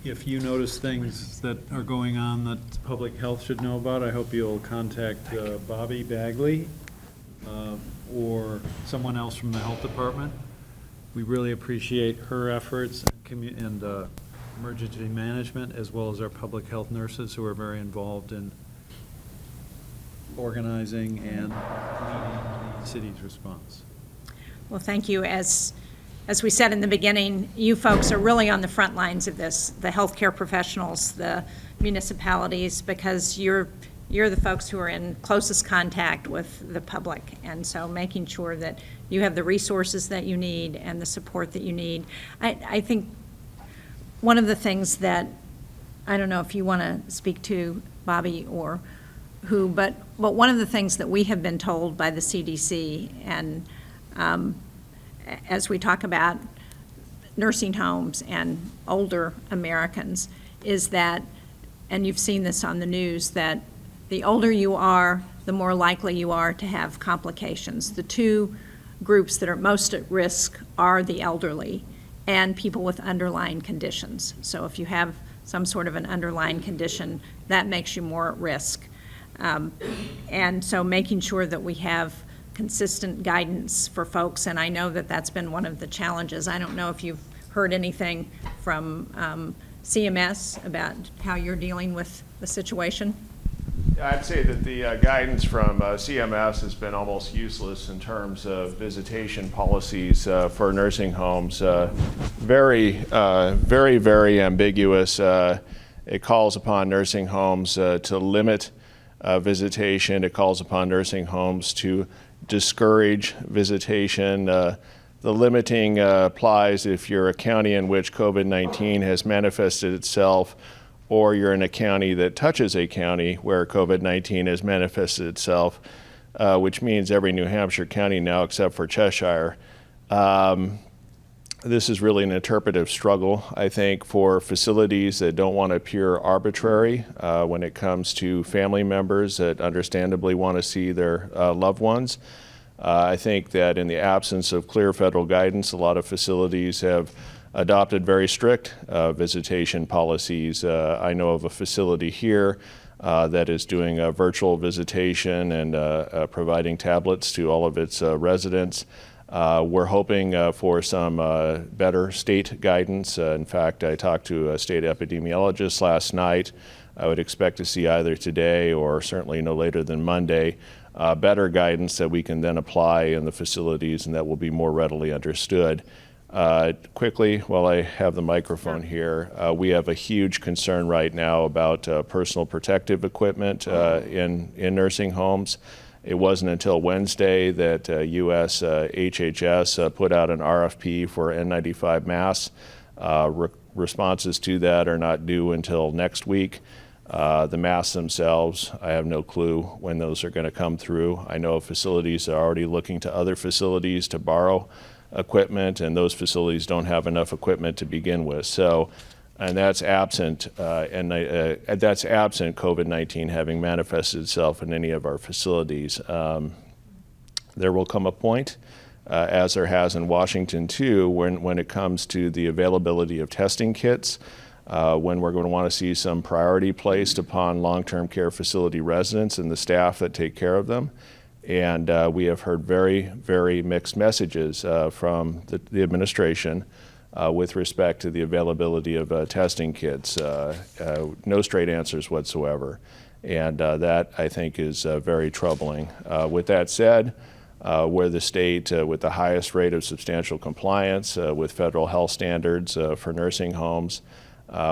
A: If you notice things that are going on that public health should know about, I hope you'll contact Bobby Bagley or someone else from the health department. We really appreciate her efforts and emergency management, as well as our public health nurses who are very involved in organizing and leading the city's response.
B: Well, thank you. As we said in the beginning, you folks are really on the front lines of this, the healthcare professionals, the municipalities, because you're the folks who are in closest contact with the public. And so making sure that you have the resources that you need and the support that you need. I think one of the things that, I don't know if you want to speak to, Bobby, or who, but one of the things that we have been told by the CDC, and as we talk about nursing homes and older Americans, is that, and you've seen this on the news, that the older you are, the more likely you are to have complications. The two groups that are most at risk are the elderly and people with underlying conditions. So if you have some sort of an underlying condition, that makes you more at risk. And so making sure that we have consistent guidance for folks, and I know that that's been one of the challenges. I don't know if you've heard anything from CMS about how you're dealing with the situation?
P: I'd say that the guidance from CMS has been almost useless in terms of visitation policies for nursing homes. Very ambiguous. It calls upon nursing homes to limit visitation. It calls upon nursing homes to discourage visitation. The limiting applies if you're a county in which COVID-19 has manifested itself, or you're in a county that touches a county where COVID-19 has manifested itself, which means every New Hampshire county now except for Cheshire. This is really an interpretive struggle, I think, for facilities that don't want to appear arbitrary when it comes to family members that understandably want to see their loved ones. I think that in the absence of clear federal guidance, a lot of facilities have adopted very strict visitation policies. I know of a facility here that is doing a virtual visitation and providing tablets to all of its residents. We're hoping for some better state guidance. In fact, I talked to a state epidemiologist last night. I would expect to see either today or certainly no later than Monday better guidance that we can then apply in the facilities and that will be more readily understood. Quickly, while I have the microphone here, we have a huge concern right now about personal protective equipment in nursing homes. It wasn't until Wednesday that US HHS put out an RFP for N95 masks. Responses to that are not due until next week. The masks themselves, I have no clue when those are going to come through. I know facilities are already looking to other facilities to borrow equipment, and those facilities don't have enough equipment to begin with. So, and that's absent COVID-19 having manifested itself in any of our facilities. There will come a point, as there has in Washington too, when it comes to the availability of testing kits, when we're going to want to see some priority placed upon long-term care facility residents and the staff that take care of them. And we have heard very mixed messages from the administration with respect to the availability of testing kits. No straight answers whatsoever. And that, I think, is very troubling. With that said, we're the state with the highest rate of substantial compliance with federal health standards for nursing homes.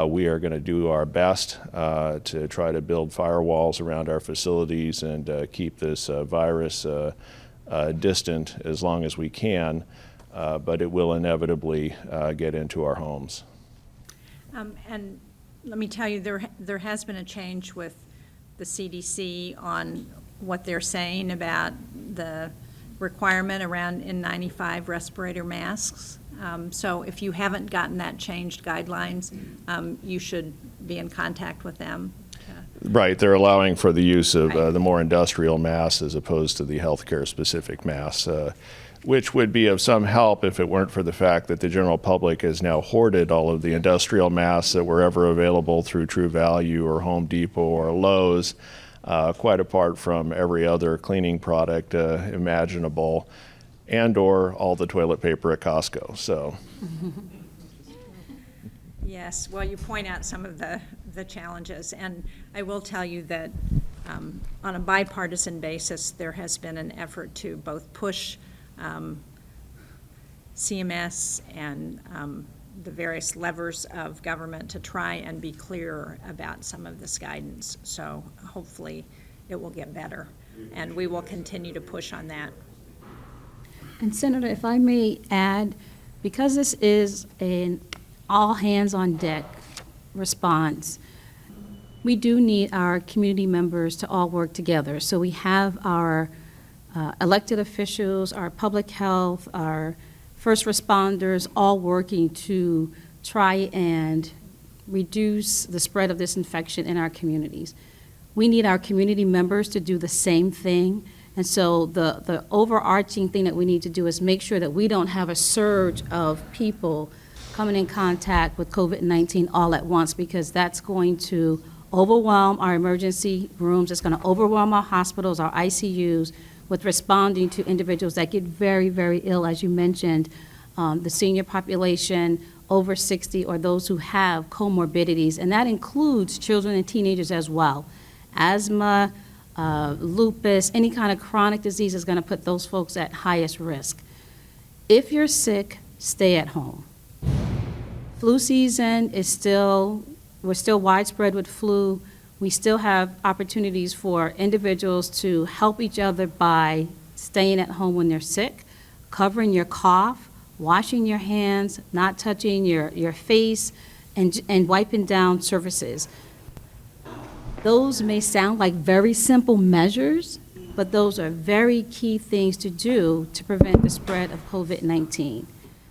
P: We are going to do our best to try to build firewalls around our facilities and keep this virus distant as long as we can, but it will inevitably get into our homes.
B: And let me tell you, there has been a change with the CDC on what they're saying about the requirement around N95 respirator masks. So if you haven't gotten that changed guidelines, you should be in contact with them.
P: Right, they're allowing for the use of the more industrial masks as opposed to the healthcare specific masks, which would be of some help if it weren't for the fact that the general public has now hoarded all of the industrial masks that were ever available through True Value or Home Depot or Lowe's, quite apart from every other cleaning product imaginable, and or all the toilet paper at Costco. So.
B: Yes, well, you point out some of the challenges, and I will tell you that on a bipartisan basis, there has been an effort to both push CMS and the various levers of government to try and be clearer about some of this guidance. So hopefully it will get better, and we will continue to push on that.
C: And Senator, if I may add, because this is an all-hands-on-deck response, we do need our community members to all work together. So we have our elected officials, our public health, our first responders all working to try and reduce the spread of this infection in our communities. We need our community members to do the same thing. And so the overarching thing that we need to do is make sure that we don't have a surge of people coming in contact with COVID-19 all at once, because that's going to overwhelm our emergency rooms. It's going to overwhelm our hospitals, our ICUs, with responding to individuals that get very ill, as you mentioned, the senior population, over 60, or those who have comorbidities, and that includes children and teenagers as well. asthma, lupus, any kind of chronic disease is going to put those folks at highest risk. If you're sick, stay at home. Flu season is we're still widespread with flu. We still have opportunities for individuals to help each other by staying at home when they're sick, covering your cough, washing your hands, not touching your face, and wiping down surfaces. Those may sound like very simple measures, but those are very key things to do to prevent the spread of COVID-19.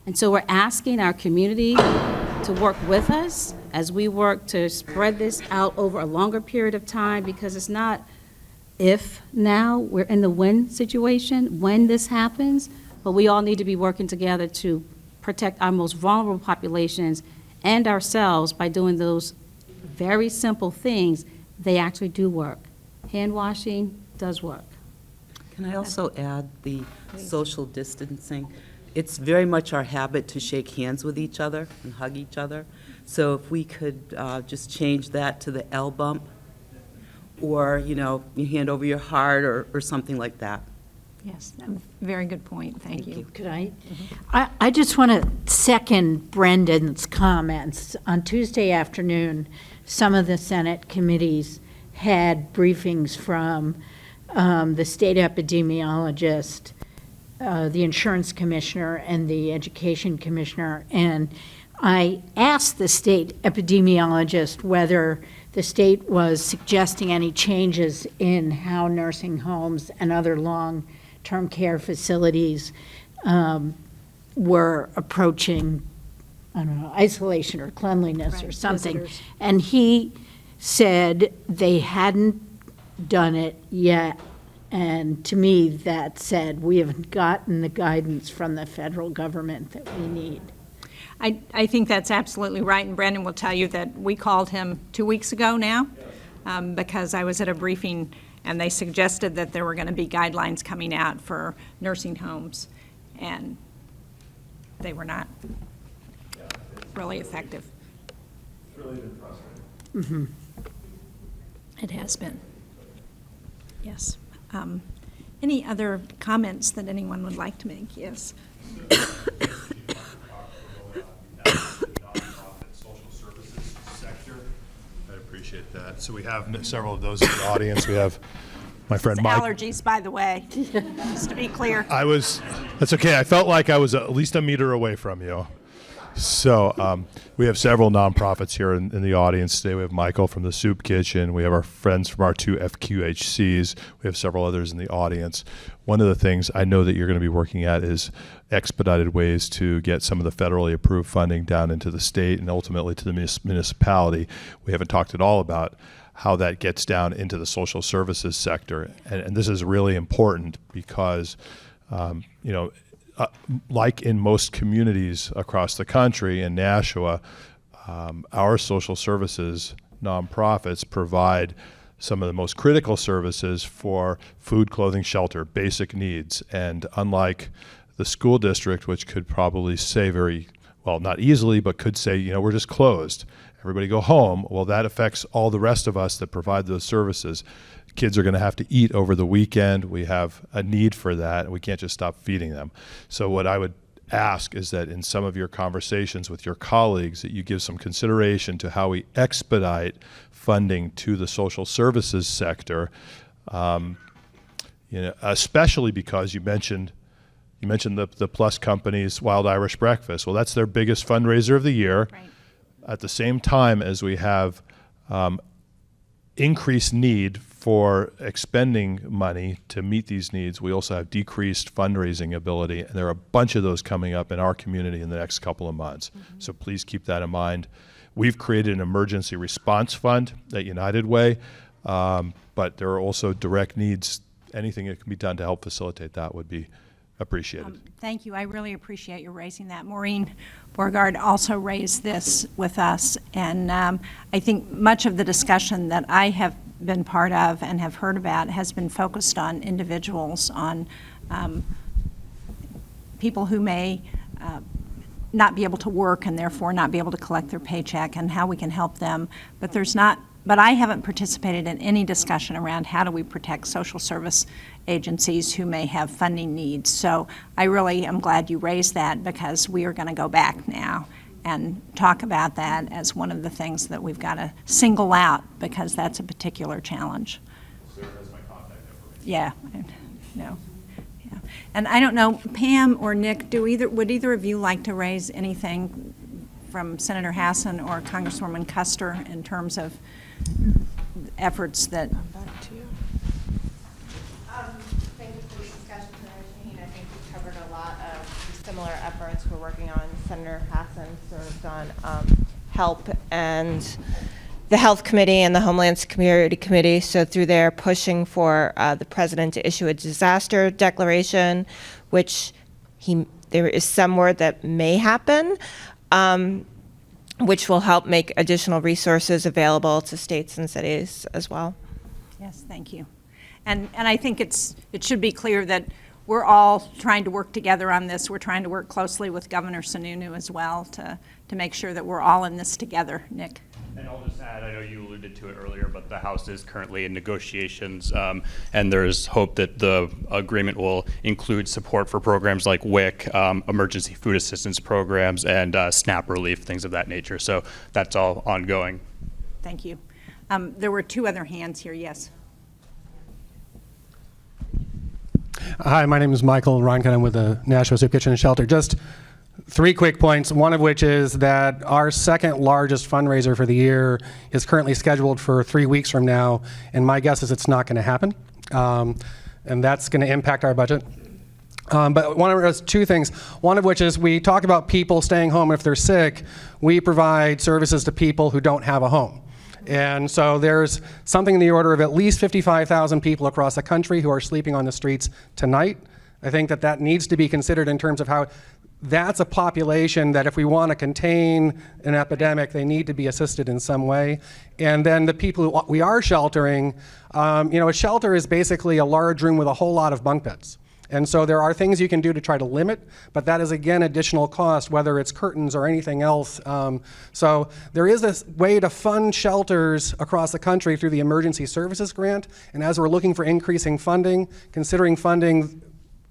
C: And so we're asking our community to work with us as we work to spread this out over a longer period of time, because it's not if now, we're in the when situation, when this happens, but we all need to be working together to protect our most vulnerable populations and ourselves by doing those very simple things. They actually do work. Hand washing does work.
D: Can I also add the social distancing? It's very much our habit to shake hands with each other and hug each other. So if we could just change that to the L bump, or, you hand over your heart or something like that.
B: Yes, very good point. Thank you.
Q: Could I? I just want to second Brendan's comments. On Tuesday afternoon, some of the Senate committees had briefings from the state epidemiologist, the insurance commissioner, and the education commissioner. And I asked the state epidemiologist whether the state was suggesting any changes in how nursing homes and other long-term care facilities were approaching, I don't know, isolation or cleanliness or something.
B: Visitors.
Q: And he said they hadn't done it yet. And to me, that said, we haven't gotten the guidance from the federal government that we need.
B: I think that's absolutely right, and Brandon will tell you that we called him 2 weeks ago now, because I was at a briefing and they suggested that there were going to be guidelines coming out for nursing homes, and they were not really effective.
L: It's really been frustrating.
B: It has been. Yes. Any other comments that anyone would like to make? Yes.
R: Appreciate that. So we have several of those in the audience. We have my friend
B: It's
R: Mike.
B: allergies, by the way, just to be clear.
R: That's okay. I felt like I was at least a meter away from you. So we have several nonprofits here in the audience today. We have Michael from the Soup Kitchen. We have our friends from our 2 FQHCs. We have several others in the audience. One of the things I know that you're going to be working at is expedited ways to get some of the federally approved funding down into the state and ultimately to the municipality. We haven't talked at all about how that gets down into the social services sector. And this is really important because, like in most communities across the country, in Nashua, our social services nonprofits provide some of the most critical services for food, clothing, shelter, basic needs. And unlike the school district, which could probably say very, well, not easily, but could say, we're just closed, everybody go home. Well, that affects all the rest of us that provide those services. Kids are going to have to eat over the weekend. We have a need for that, and we can't just stop feeding them. So what I would ask is that in some of your conversations with your colleagues that you give some consideration to how we expedite funding to the social services sector, especially because you mentioned the Plus Company's Wild Irish Breakfast. Well, that's their biggest fundraiser of the year.
B: Right.
R: At the same time as we have increased need for expending money to meet these needs, we also have decreased fundraising ability, and there are a bunch of those coming up in our community in the next couple of months. So please keep that in mind. We've created an emergency response fund at United Way, but there are also direct needs. Anything that can be done to help facilitate that would be appreciated.
B: Thank you. I really appreciate you raising that. Maureen Beauregard also raised this with us, and I think much of the discussion that I have been part of and have heard about has been focused on individuals, on people who may not be able to work and therefore not be able to collect their paycheck, and how we can help them. But there's not But I haven't participated in any discussion around how do we protect social service agencies who may have funding needs. So I really am glad you raised that, because we are going to go back now and talk about that as one of the things that we've got to single out, because that's a particular challenge.
J: Serve as my contact information.
B: Yeah, no. Yeah. And I don't know, Pam or Nick, would either of you like to raise anything from Senator Hassan or Congresswoman Custer in terms of efforts that?
S: Thank you for the discussion, Senator Shaheen. I think we've covered a lot of similar efforts we're working on. Senator Hassan served on HELP and the Health Committee and the Homeland Security Committee. So through there, pushing for the president to issue a disaster declaration, which there is some word that may happen, which will help make additional resources available to states and cities as well.
B: Yes, thank you. And I think it should be clear that we're all trying to work together on this. We're trying to work closely with Governor Sununu as well to make sure that we're all in this together. Nick?
J: And I'll just add, I know you alluded to it earlier, but the House is currently in negotiations, and there's hope that the agreement will include support for programs like WIC, emergency food assistance programs, and SNAP relief, things of that nature. So that's all ongoing.
B: Thank you. There were two other hands here. Yes.
T: Hi, my name is Michael Ronkin. I'm with the Nashua Soup Kitchen and Shelter. Just 3 quick points, one of which is that our second largest fundraiser for the year is currently scheduled for 3 weeks from now, and my guess is it's not going to happen, and that's going to impact our budget. But one of those 2 things, one of which is we talk about people staying home if they're sick. We provide services to people who don't have a home. And so there's something in the order of at least 55,000 people across the country who are sleeping on the streets tonight. I think that needs to be considered in terms of how that's a population that if we want to contain an epidemic, they need to be assisted in some way. And then the people who we are sheltering, a shelter is basically a large room with a whole lot of bunk beds. And so there are things you can do to try to limit, but that is, again, additional cost, whether it's curtains or anything else. So there is this way to fund shelters across the country through the Emergency Services Grant. And as we're looking for increasing funding, considering funding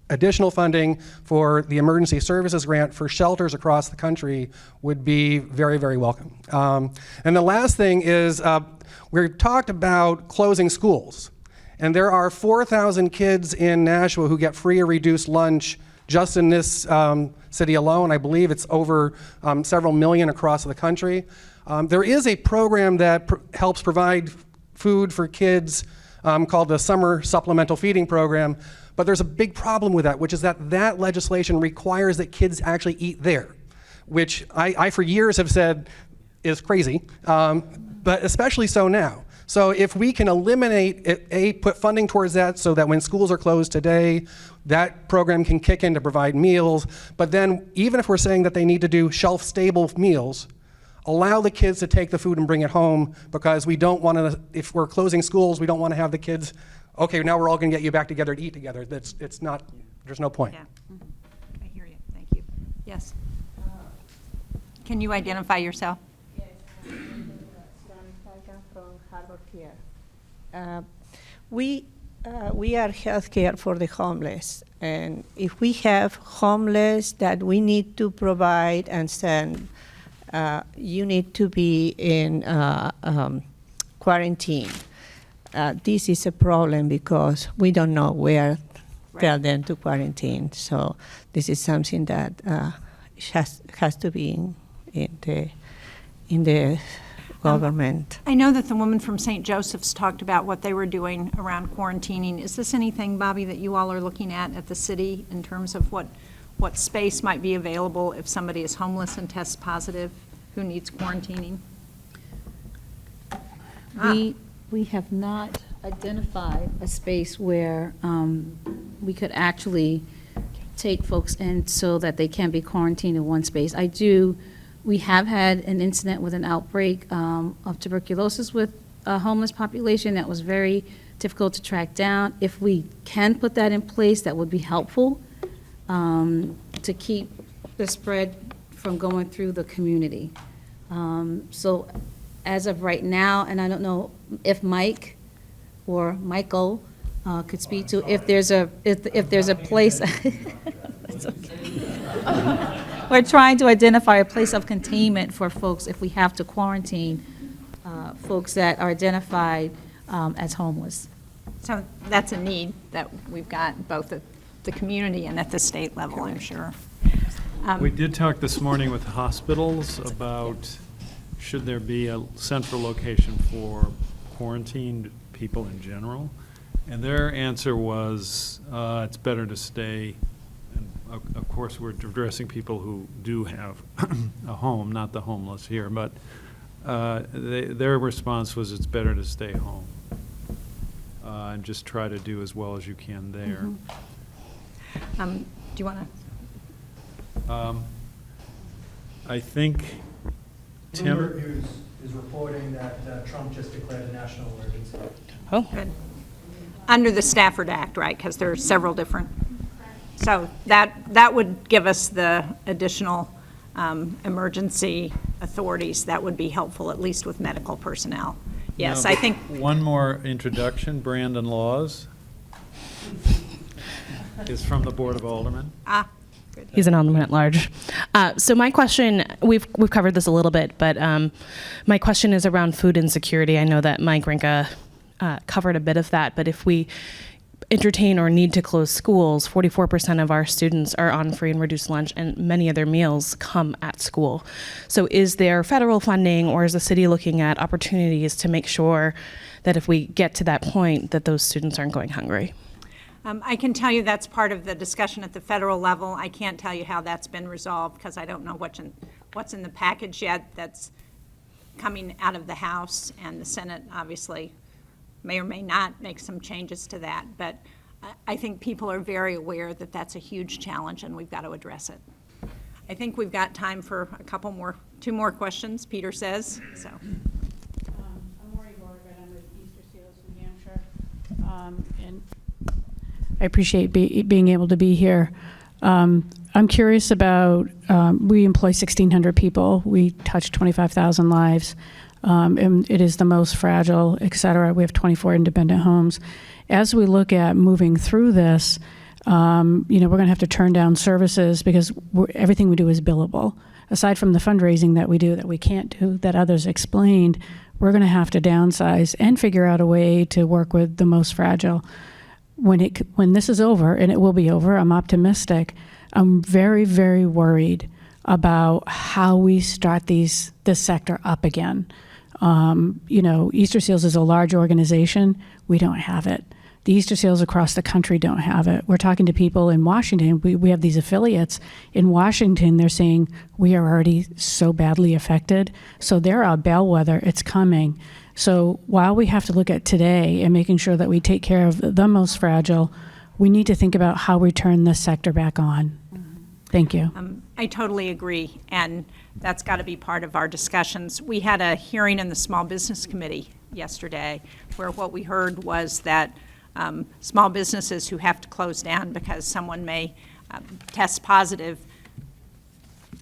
T: additional funding for the Emergency Services Grant for shelters across the country would be very, very welcome. And the last thing is we talked about closing schools. And there are 4,000 kids in Nashua who get free or reduced lunch just in this city alone. I believe it's over several million across the country. There is a program that helps provide food for kids called the Summer Supplemental Feeding Program. But there's a big problem with that, which is that legislation requires that kids actually eat there, which I for years have said is crazy, but especially so now. So if we can eliminate it, put funding towards that so that when schools are closed today, that program can kick in to provide meals. But then even if we're saying that they need to do shelf-stable meals, allow the kids to take the food and bring it home, because we don't want to, if we're closing schools, we don't want to have the kids, okay, now we're all going to get you back together to eat together. It's not, there's no point.
B: Yeah. I hear you. Thank you. Yes. Can you identify yourself?
S: Yes, I'm from Harbor Care. We are healthcare for the homeless, and if we have homeless that we need to provide and send, you need to be in quarantine. This is a problem because we don't know where tell them to quarantine. So this is something that has to be in the government.
B: I know that the woman from St. Joseph's talked about what they were doing around quarantining. Is this anything, Bobby, that you all are looking at the city in terms of what space might be available if somebody is homeless and tests positive who needs quarantining?
C: We have not identified a space where we could actually take folks in so that they can be quarantined in one space. We have had an incident with an outbreak of tuberculosis with a homeless population that was very difficult to track down. If we can put that in place, that would be helpful to keep the spread from going through the community. So as of right now, and I don't know if Mike or Michael could speak to if there's a place. That's okay. We're trying to identify a place of containment for folks if we have to quarantine folks that are identified as homeless.
B: So that's a need that we've got both at the community and at the state level, I'm sure.
A: We did talk this morning with hospitals about should there be a central location for quarantined people in general, and their answer was it's better to stay. And of course, we're addressing people who do have a home, not the homeless here, but their response was it's better to stay home and just try to do as well as you can there.
B: Do you want to?
A: I think Tim
U: Bloomberg News is reporting that Trump just declared a national emergency.
B: Oh, good. Under the Stafford Act, right? Because there are several different. So that would give us the additional emergency authorities. That would be helpful, at least with medical personnel. Yes,
A: no,
B: I think.
A: One more introduction, Brandon Laws is from the Board of Aldermen.
B: Good.
V: He's an alderman at large. So my question, we've covered this a little bit, but my question is around food insecurity. I know that Mike Rinka covered a bit of that, but if we entertain or need to close schools, 44% of our students are on free and reduced lunch, and many of their meals come at school. So is there federal funding, or is the city looking at opportunities to make sure that if we get to that point, that those students aren't going hungry?
B: I can tell you that's part of the discussion at the federal level. I can't tell you how that's been resolved because I don't know what's in the package yet that's coming out of the House, and the Senate obviously may or may not make some changes to that. But I think people are very aware that that's a huge challenge and we've got to address it. I think we've got time for two more questions, Peter says. So.
W: I'm Maureen Borgard. I'm with Easter Seals, New Hampshire. And I appreciate being able to be here. I'm curious about, we employ 1,600 people. We touch 25,000 lives. And it is the most fragile, et cetera. We have 24 independent homes. As we look at moving through this, we're going to have to turn down services because everything we do is billable. Aside from the fundraising that we do that we can't do, that others explained, we're going to have to downsize and figure out a way to work with the most fragile. When this is over, and it will be over, I'm optimistic. I'm very, very worried about how we start this sector up again. Easter Seals is a large organization. We don't have it. The Easter Seals across the country don't have it. We're talking to people in Washington. We have these affiliates. In Washington, they're saying, we are already so badly affected. So they're our bellwether. It's coming. So while we have to look at today and making sure that we take care of the most fragile, we need to think about how we turn this sector back on. Thank you.
B: I totally agree, and that's got to be part of our discussions. We had a hearing in the Small Business Committee yesterday where what we heard was that small businesses who have to close down because someone may test positive,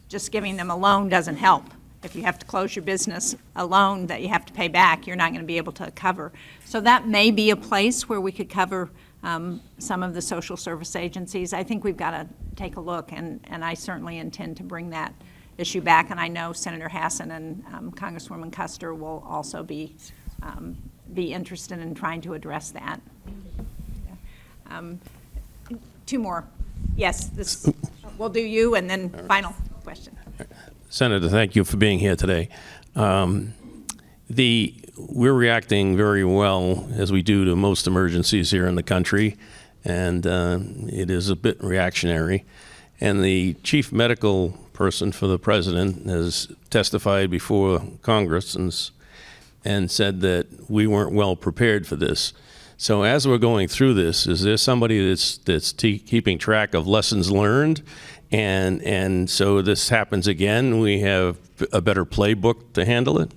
B: just giving them a loan doesn't help. If you have to close your business, a loan that you have to pay back, you're not going to be able to cover. So that may be a place where we could cover some of the social service agencies. I think we've got to take a look, and I certainly intend to bring that issue back, and I know Senator Hassan and Congresswoman Custer will also be interested in trying to address that. Two more. Yes, we'll do you, and then final question.
X: Senator, thank you for being here today. We're reacting very well, as we do to most emergencies here in the country, and it is a bit reactionary. And the chief medical person for the president has testified before Congress and said that we weren't well prepared for this. So as we're going through this, is there somebody that's keeping track of lessons learned? And so this happens again, we have a better playbook to handle it?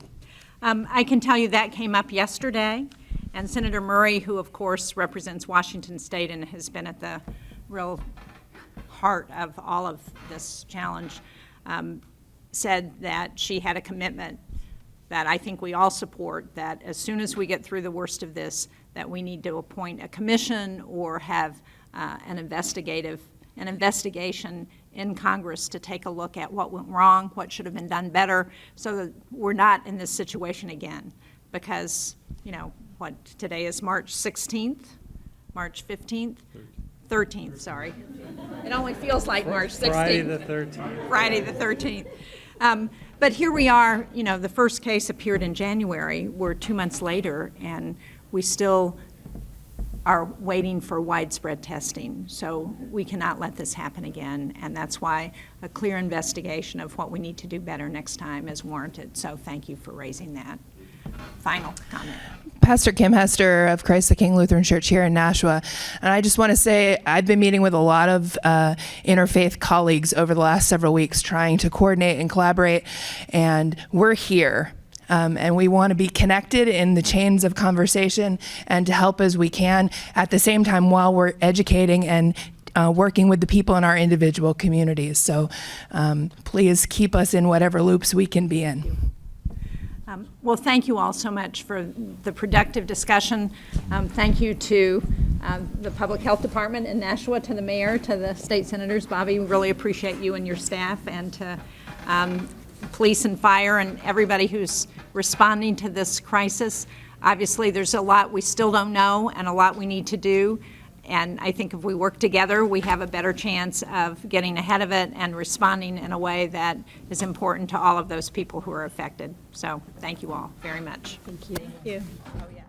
B: I can tell you that came up yesterday, and Senator Murray, who of course represents Washington State and has been at the real heart of all of this challenge, said that she had a commitment that I think we all support, that as soon as we get through the worst of this, that we need to appoint a commission or have an investigation in Congress to take a look at what went wrong, what should have been done better, so that we're not in this situation again. Because, you know, what, today is March 16th, March 15th? 13th, sorry. It only feels like March 16th.
A: Friday the 13th.
B: Friday the 13th. But here we are, you know, the first case appeared in January. We're 2 months later, and we still are waiting for widespread testing. So we cannot let this happen again, and that's why a clear investigation of what we need to do better next time is warranted. So thank you for raising that. Final comment.
E: Pastor Kim Hester of Christ the King Lutheran Church here in Nashua. And I just want to say I've been meeting with a lot of interfaith colleagues over the last several weeks trying to coordinate and collaborate, and we're here. And we want to be connected in the chains of conversation and to help as we can at the same time while we're educating and working with the people in our individual communities. So please keep us in whatever loops we can be in.
B: Well, thank you all so much for the productive discussion. Thank you to the Public Health Department in Nashua, to the mayor, to the state senators. Bobby, we really appreciate you and your staff, and to police and fire and everybody who's responding to this crisis. Obviously, there's a lot we still don't know and a lot we need to do. And I think if we work together, we have a better chance of getting ahead of it and responding in a way that is important to all of those people who are affected. So thank you all very much.
C: Thank you.
B: Thank you. Oh, yeah.